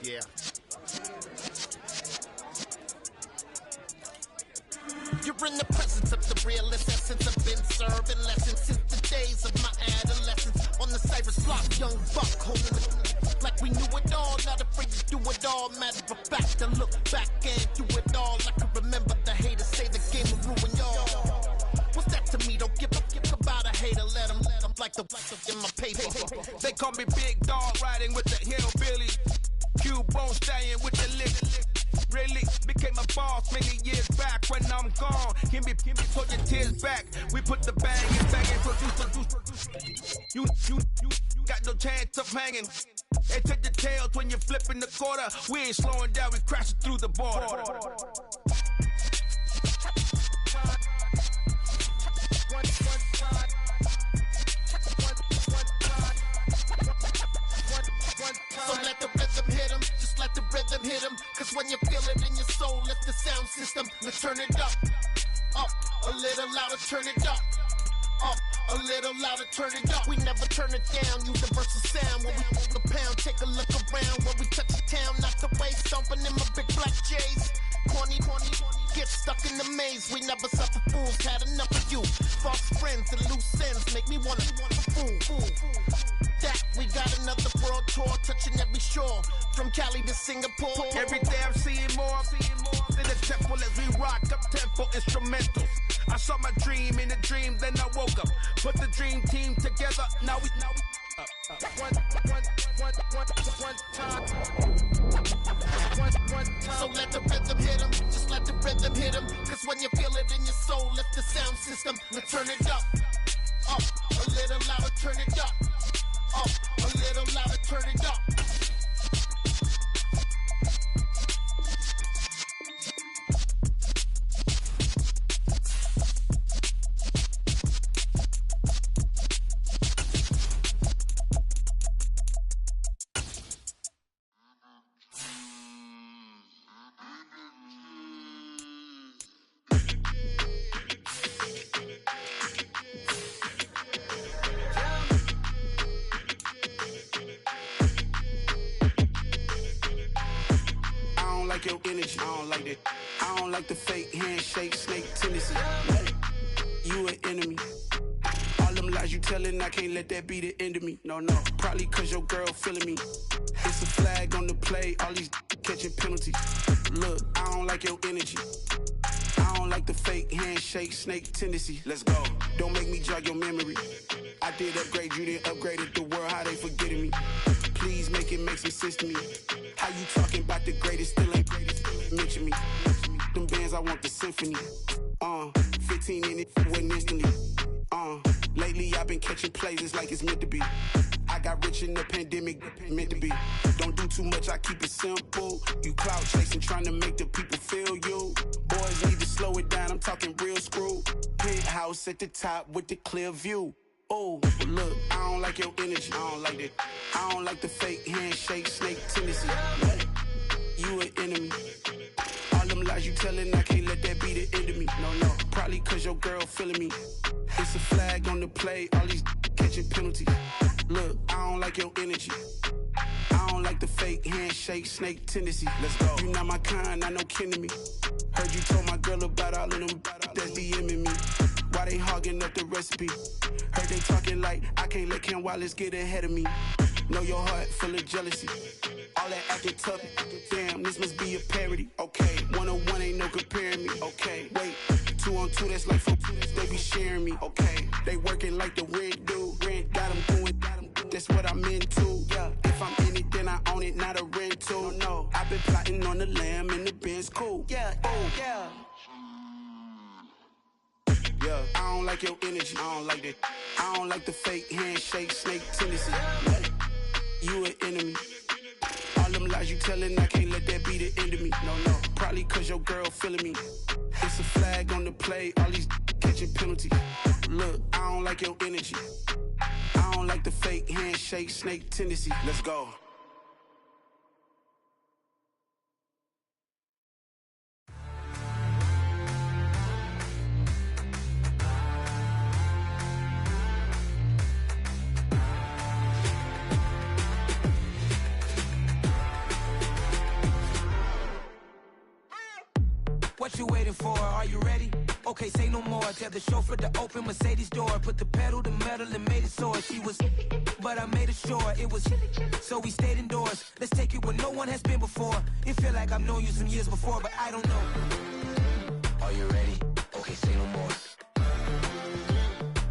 Yeah. You're in the presence of the realest essence. I've been serving lessons since the days of my adolescence. On the Cypress block, young buck holding it like we knew it all. Not afraid to do it all. Matter of fact, to look back and do it all. I can remember the haters say the game will ruin y'all. What's that to me? Don't give about a hater. Let them like the in my paper.
They call me Big Dog, riding with the hillbillies. Q-Bone stallion with the lick. Really became a boss many years back. When I'm gone, can be pull your tears back. We put the bang and produce. You got no chance of hanging. They take the tails when you're flipping the quarter. We ain't slowing down, we crashing through the border.
So let the rhythm hit 'em, just let the rhythm hit 'em. Cause when you feel it in your soul, lift the sound system. Let's turn it up, a little louder, turn it up, a little louder, turn it up. We never turn it down, universal sound. When we move the pound, take a look around. When we touch the town, not the way, stomping in my big black J's. Corny, get stuck in the maze. We never suffer fools, had enough of you. False friends and loose ends make me wanna fool. That we got another world tour, touching every shore. From California Cali to Singapore.
Every day I'm seeing more in the temple as we rock up tempo instrumentals. I saw my dream in a dream, then I woke up. Put the dream team together, now we one time.
So let the rhythm hit 'em, just let the rhythm hit 'em. Cause when you feel it in your soul, lift the sound system. Now turn it up, a little louder, turn it up, a little louder, turn it up.
Your energy, I don't like that. I don't like the fake handshake, snake tendency. You an enemy. All them lies you telling, I can't let that be the end of me. No, probably cause your girl feeling me. It's a flag on the play, all these catching penalties. Look, I don't like your energy. I don't like the fake handshake, snake tendency. Let's go. Don't make me jog your memory. I did upgrade, you didn't upgrade it. The world, how they forgetting me. Please make it make some sense to me. How you talking about the greatest, still ain't greatest, mention me. Them bands, I want the symphony. 15 in it, went instantly. Lately I've been catching plays, it's like it's meant to be. I got rich in the pandemic, meant to be. Don't do too much, I keep it simple. You clout chasing, trying to make the people feel you. Boys need to slow it down, I'm talking real screw. Penthouse at the top with the clear view. Oh, look, I don't like your energy. I don't like that. I don't like the fake handshake, snake tendency. You an enemy. All them lies you telling, I can't let that be the end of me. No, probably cause your girl feeling me. It's a flag on the play, all these catching penalties. Look, I don't like your energy. I don't like the fake handshake, snake tendency. Let's go. You not my kind, I know kin to me. Heard you told my girl about all of them that's DMing me. Why they hogging up the recipe? Heard they talking like I can't let Ken Wallace get ahead of me. Know your heart full of jealousy. All that acting tough, damn, this must be a parody. Okay, 101 ain't no comparing me. Okay, wait, 2 on 2, that's like 4 they be sharing me. Okay, they working like the rent do. Rent got them going, that's what I'm into. Yeah, if I'm in it, then I own it, not a rental. No, I've been plotting on the lamb and the Benz cool. Yeah, oh, yeah. Yeah, I don't like your energy. I don't like that. I don't like the fake handshake, snake tendency. You an enemy. All them lies you telling, I can't let that be the end of me. No, probably cause your girl feeling me. It's a flag on the play, all these catching penalties. Look, I don't like your energy. I don't like the fake handshake, snake tendency. Let's go.
What you waiting for? Are you ready? Okay, say no more. Tell the chauffeur to open Mercedes door. Put the pedal to metal and made it soar. She was, but I made it sure it was. So we stayed indoors. Let's take it where no one has been before. It feel like I've known you some years before, but I don't know. Are you ready? Okay, say no more.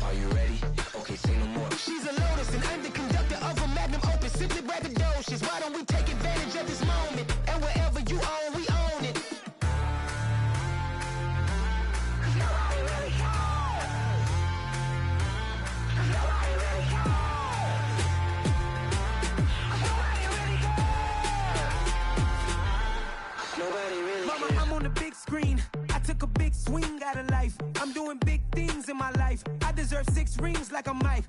Are you ready? Okay, say no more. She's a Lotus and I'm the conductor of a Magnum Opus. Simply braggadocious. Why don't we take advantage of this moment? And wherever you own, we own it. Mama, I'm on the big screen. I took a big swing out of life. I'm doing big things in my life. I deserve 6 rings like a Mike.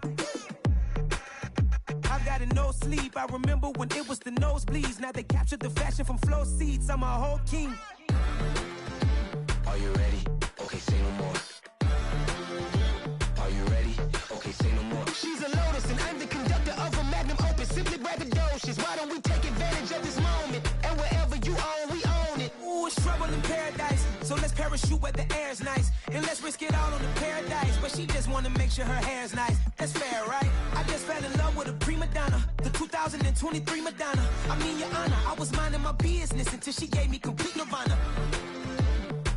I've got no sleep. I remember when it was the nosebleeds. Now they captured the fashion from flow seats. I'm a whole king. Are you ready? Okay, say no more. Are you ready? Okay, say no more. She's a Lotus and I'm the conductor of a Magnum Opus. Simply braggadocious. Why don't we take advantage of this moment? And wherever you own, we own it. Ooh, it's trouble in paradise. So let's parachute where the air's nice. And let's risk it all on the paradise. But she just wanna make sure her hair's nice. That's fair, right? I just fell in love with a prima donna, the 2023 Madonna. I mean, Your Honor, I was minding my business until she gave me complete nirvana.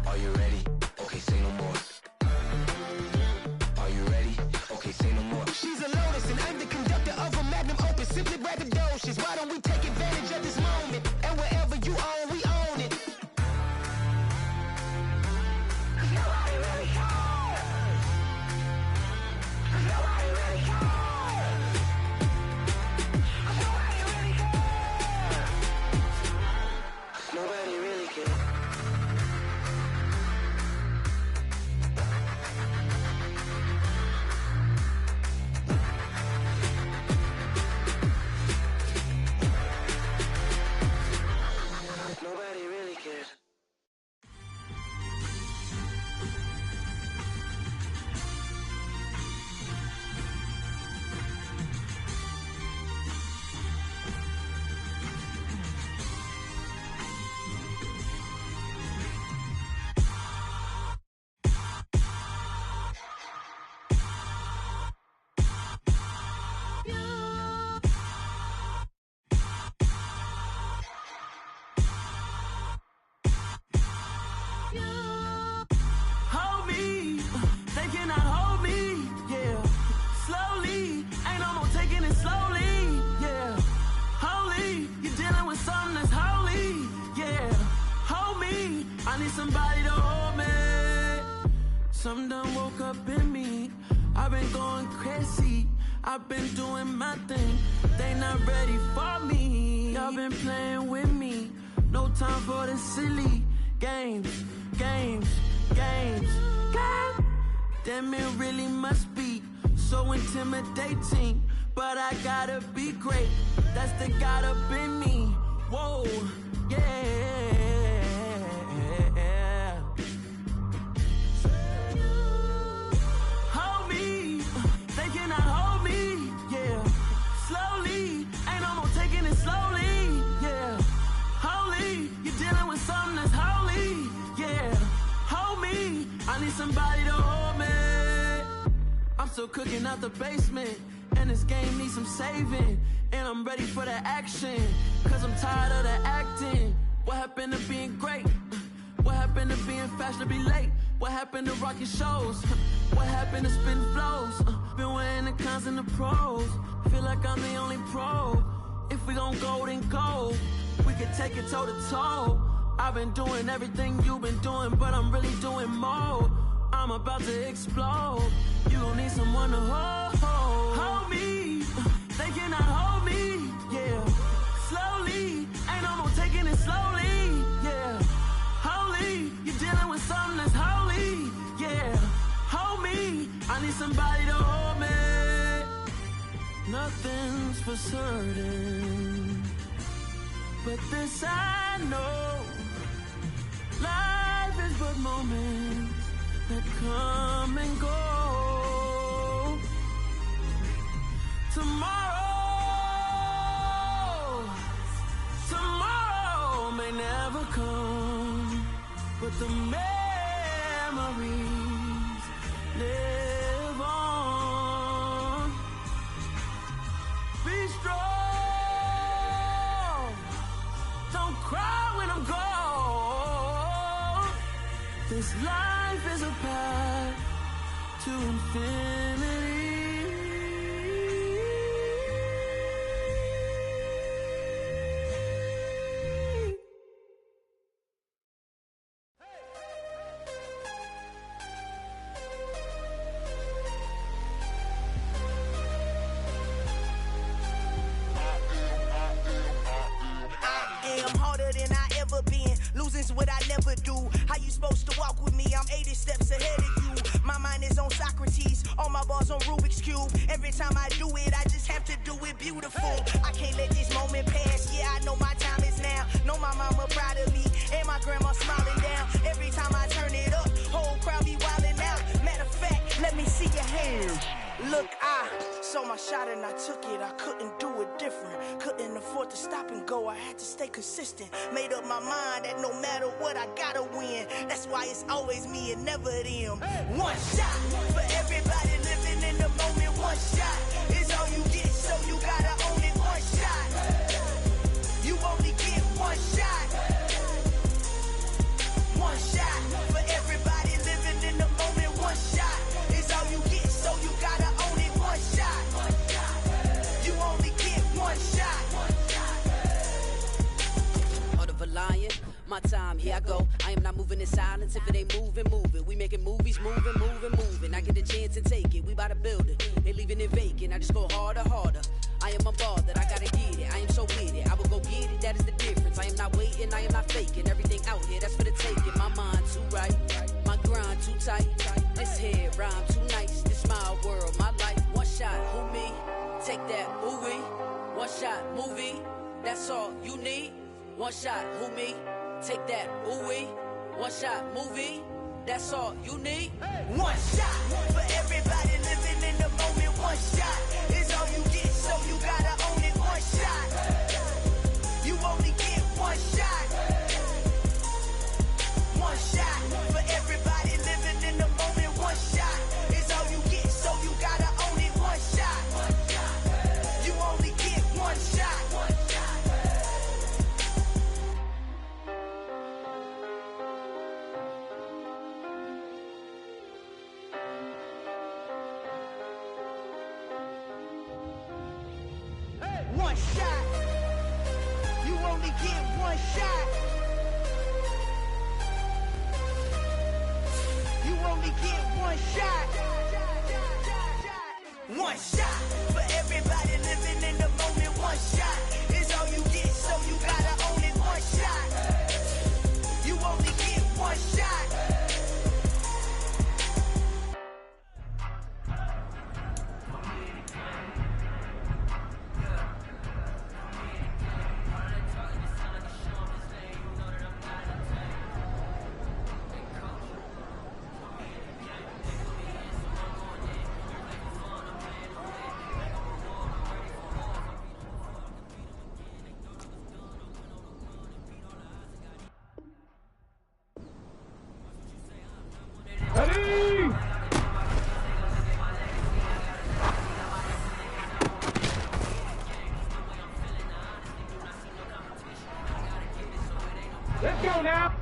Are you ready? Okay, say no more. Are you ready? Okay, say no more.
She's a lotus and I'm the conductor of a magnum opus, simply braggadocious. Why don't we take advantage of this moment? And wherever you own, we own it. Nobody really cares. Nobody really cares. Nobody really cares.
Nobody really cares. Nobody really cares.
Hold me, they cannot hold me, yeah. Slowly, ain't no more taking it slowly, yeah. Holy, you're dealing with something that's holy, yeah. Hold me, I need somebody to hold me. Something done woke up in me, I've been going crazy. I've been doing my thing, they not ready for me. Y'all been playing with me, no time for the silly games, games, games, games. Damn, it really must be so intimidating, but I gotta be great, that's the God up in me. Whoa, yeah. Hold me, they cannot hold me, yeah. Slowly, ain't no more taking it slowly, yeah. Holy, you're dealing with something that's holy, yeah. Hold me, I need somebody to hold me. I'm still cooking out the basement, and this game needs some saving. And I'm ready for the action, cause I'm tired of the acting. What happened to being great? What happened to being fashionably late? What happened to rocking shows? What happened to spitting flows? Been weighing the cons and the pros. Feel like I'm the only pro. If we gon' go, then go. We can take it toe to toe. I've been doing everything you've been doing, but I'm really doing more. I'm about to explode. You gon' need someone to hold. Hold me, they cannot hold me, yeah. Slowly, ain't no more taking it slowly, yeah. Holy, you're dealing with something that's holy, yeah. Hold me, I need somebody to hold me. Nothing's for certain, but this I know. Life is but moments that come and go. Tomorrow may never come, but the memories live on. Be strong, don't cry when I'm gone. This life is a path to infinity.
Losing's what I never do. How you supposed to walk with me? I'm 80 steps ahead of you. My mind is on Socrates, all my balls on Rubik's Cube. Every time I do it, I just have to do it beautiful. I can't let this moment pass. Yeah, I know my time is now. Know my mama proud of me, and my grandma smiling down. Every time I turn it up, whole crowd be wilding out. Matter of fact, let me see your hands. Look, I saw my shot and I took it. I couldn't do it different. Couldn't afford to stop and go. I had to stay consistent. Made up my mind that no matter what, I gotta win. That's why it's always me and never them. One shot for everybody living in the moment. One shot is all you you gotta own it. One shot. You only get one shot. One shot for everybody living in the moment. One shot is all you get, so you gotta own it. One shot. You only get one shot.
Heart of a lion, my time, here I go. I am not moving in silence. If it ain't moving, move it. We making movies, moving. I get a chance to take it. We about to build it. They leaving it vacant. I just go harder. I am a ball that I gotta get it. I am so with it. I will go get it. That is the difference. I am not waiting. I am not faking. Everything out here, that's for the taking. My mind too right. My grind too tight. This head rhyme too nice. This my world, my life. One shot, who me? Take that, movie. One shot, movie. That's all you need. One shot, who me? Take that, ooh-wee. One shot, movie. That's all you need.
One shot for everybody living in the moment. One shot is all you get, so you gotta own it. One shot. You only get one shot. One shot for everybody living in the moment. One shot is all you get, so you gotta own it. One shot. You only get one shot. One shot. You only get one shot. You only get one shot. One shot for everybody living in the moment. One shot is all you get, so you gotta own it. One shot. You only get one shot.
Let's go now.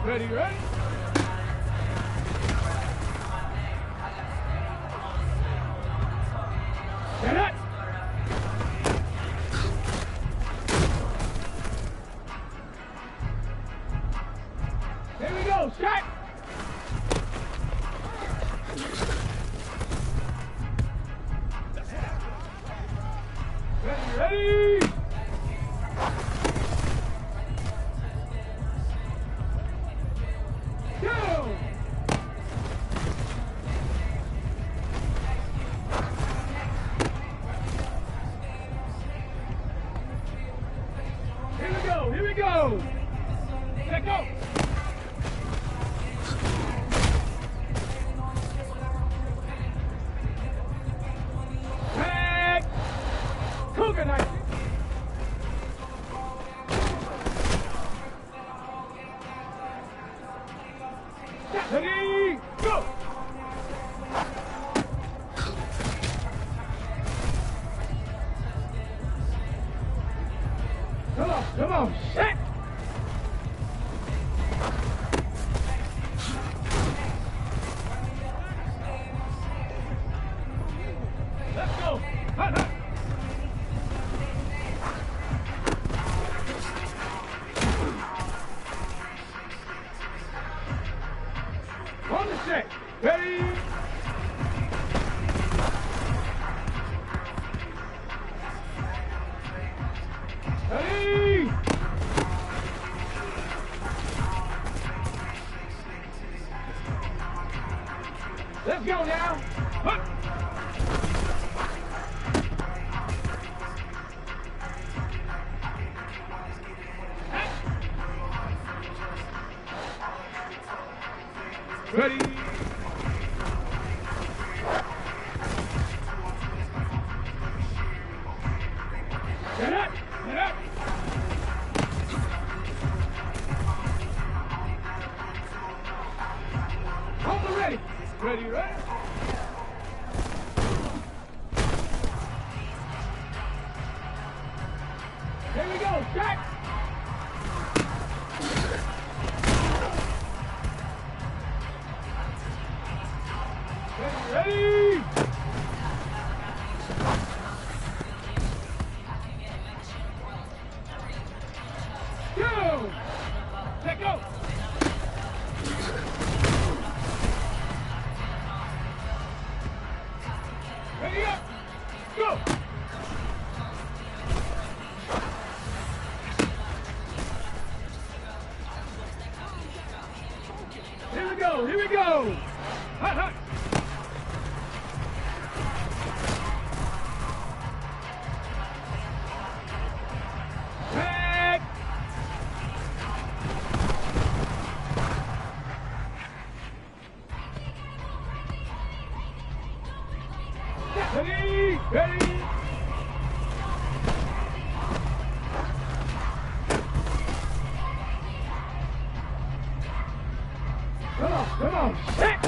Ready? Get it! Here we go, shot! Ready! Go! Here we go! Let go! Tag! Cougar knife! Ready, go! Come on, shit! Let's go! Hot, hot. On the set. Ready? Let's go now. Huh. Ready. Get up. Get up. Hold the ready. Ready, ready. Here we go. Jack. Ready! Go! Let go! Ready up! Go! Here we go! Here we go! Hot, hot! Ready! Ready! Come on! Set!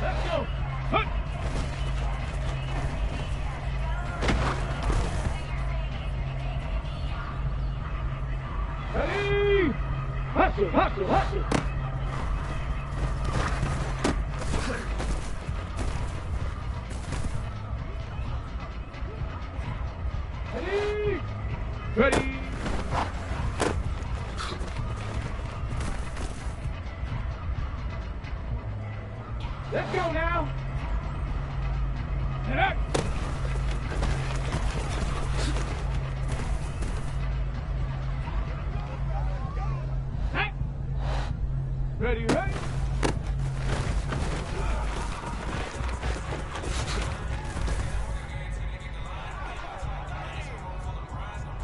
Let's go! Hunt! Ready! Hustle, hustle, hustle! Ready! Ready! Let's go now! Get up! Hey! Ready, ready?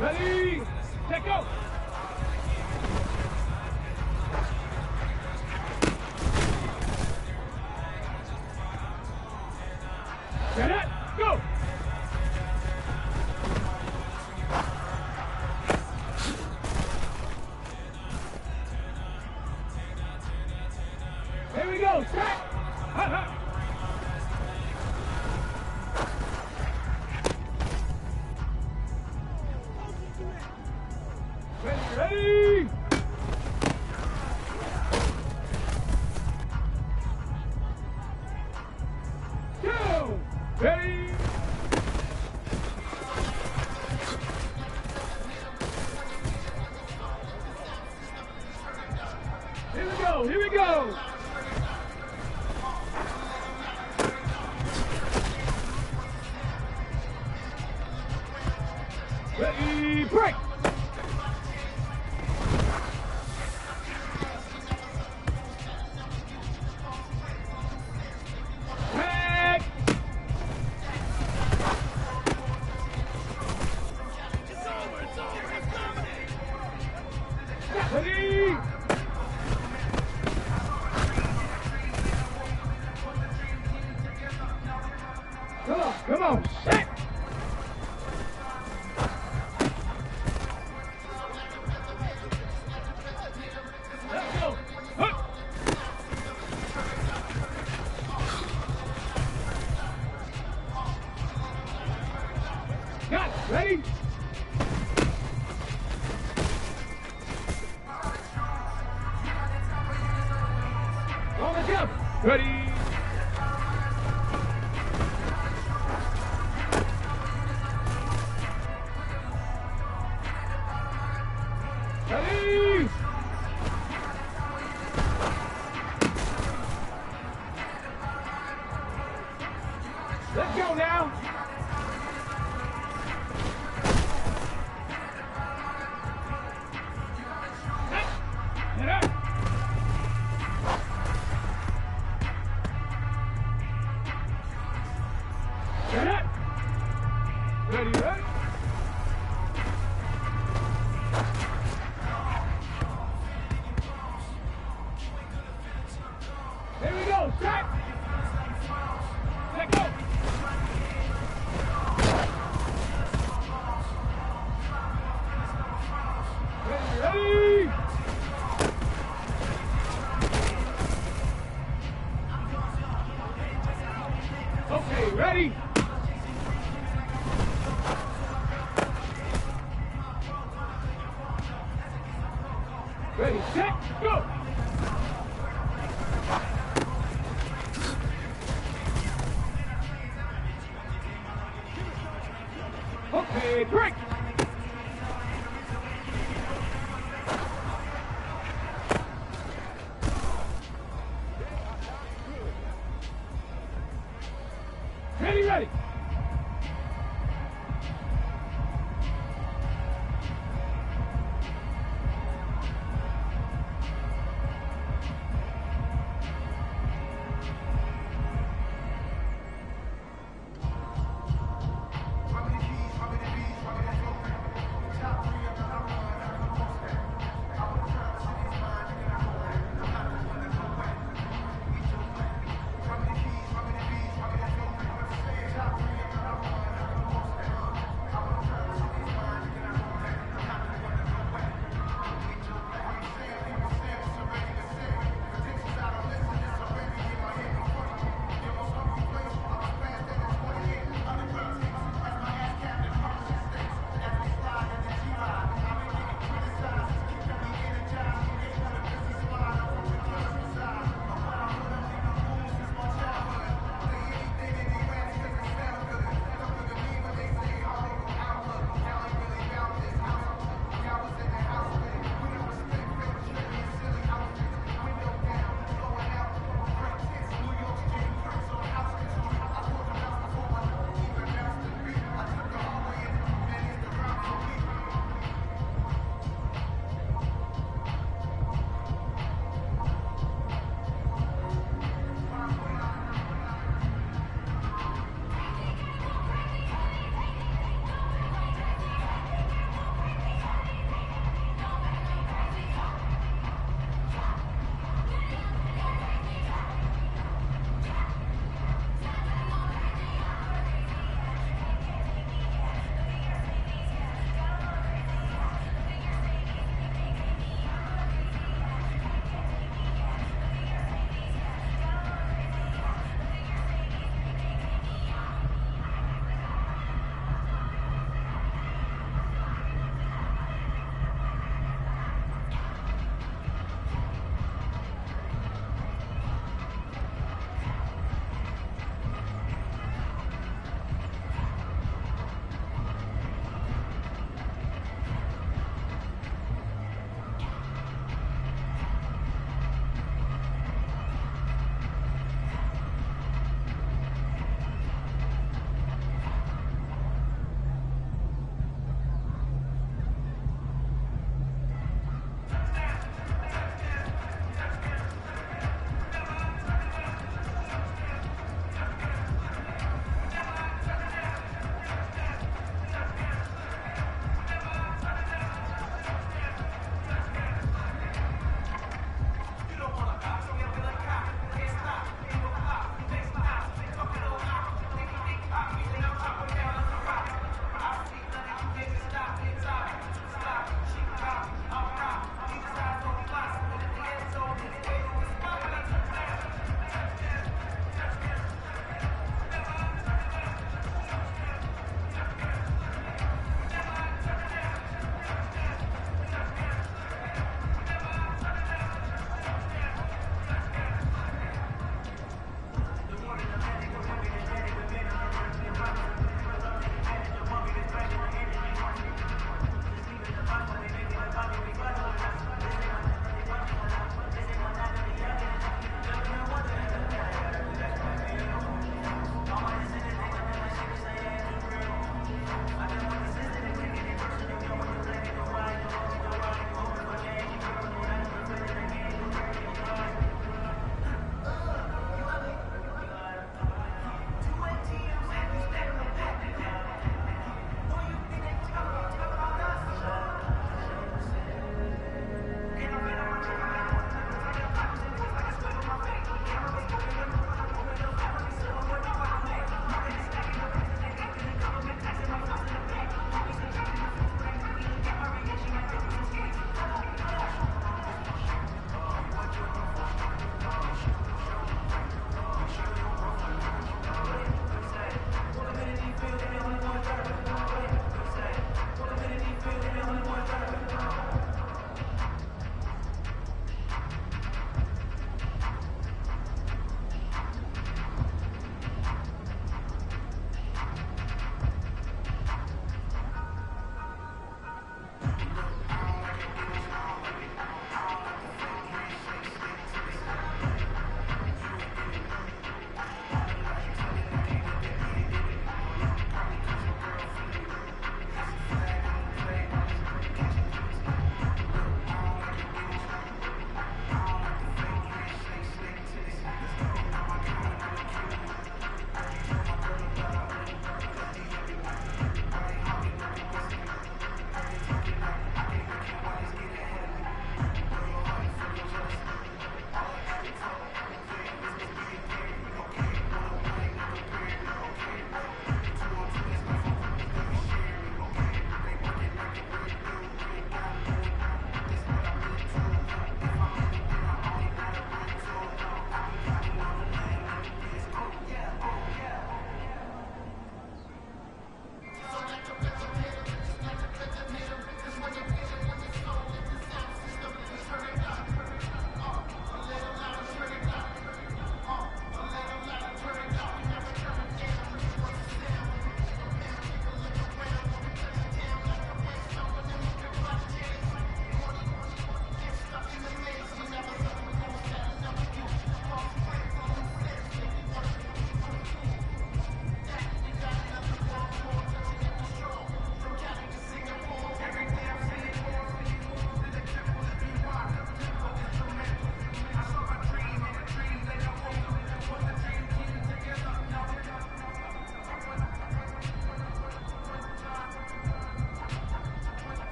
Ready! Let go! Get it! Go! Here we go! Set! Hot, hot! Ready! Go! Ready! Here we go! Here we go! Ready, break! Break! Ready! Ready. Ready. Let's go now. Get up. Get up. Ready, ready. Here we go, set. Let go. Ready. Okay, ready. Ready, set, go. Okay, break.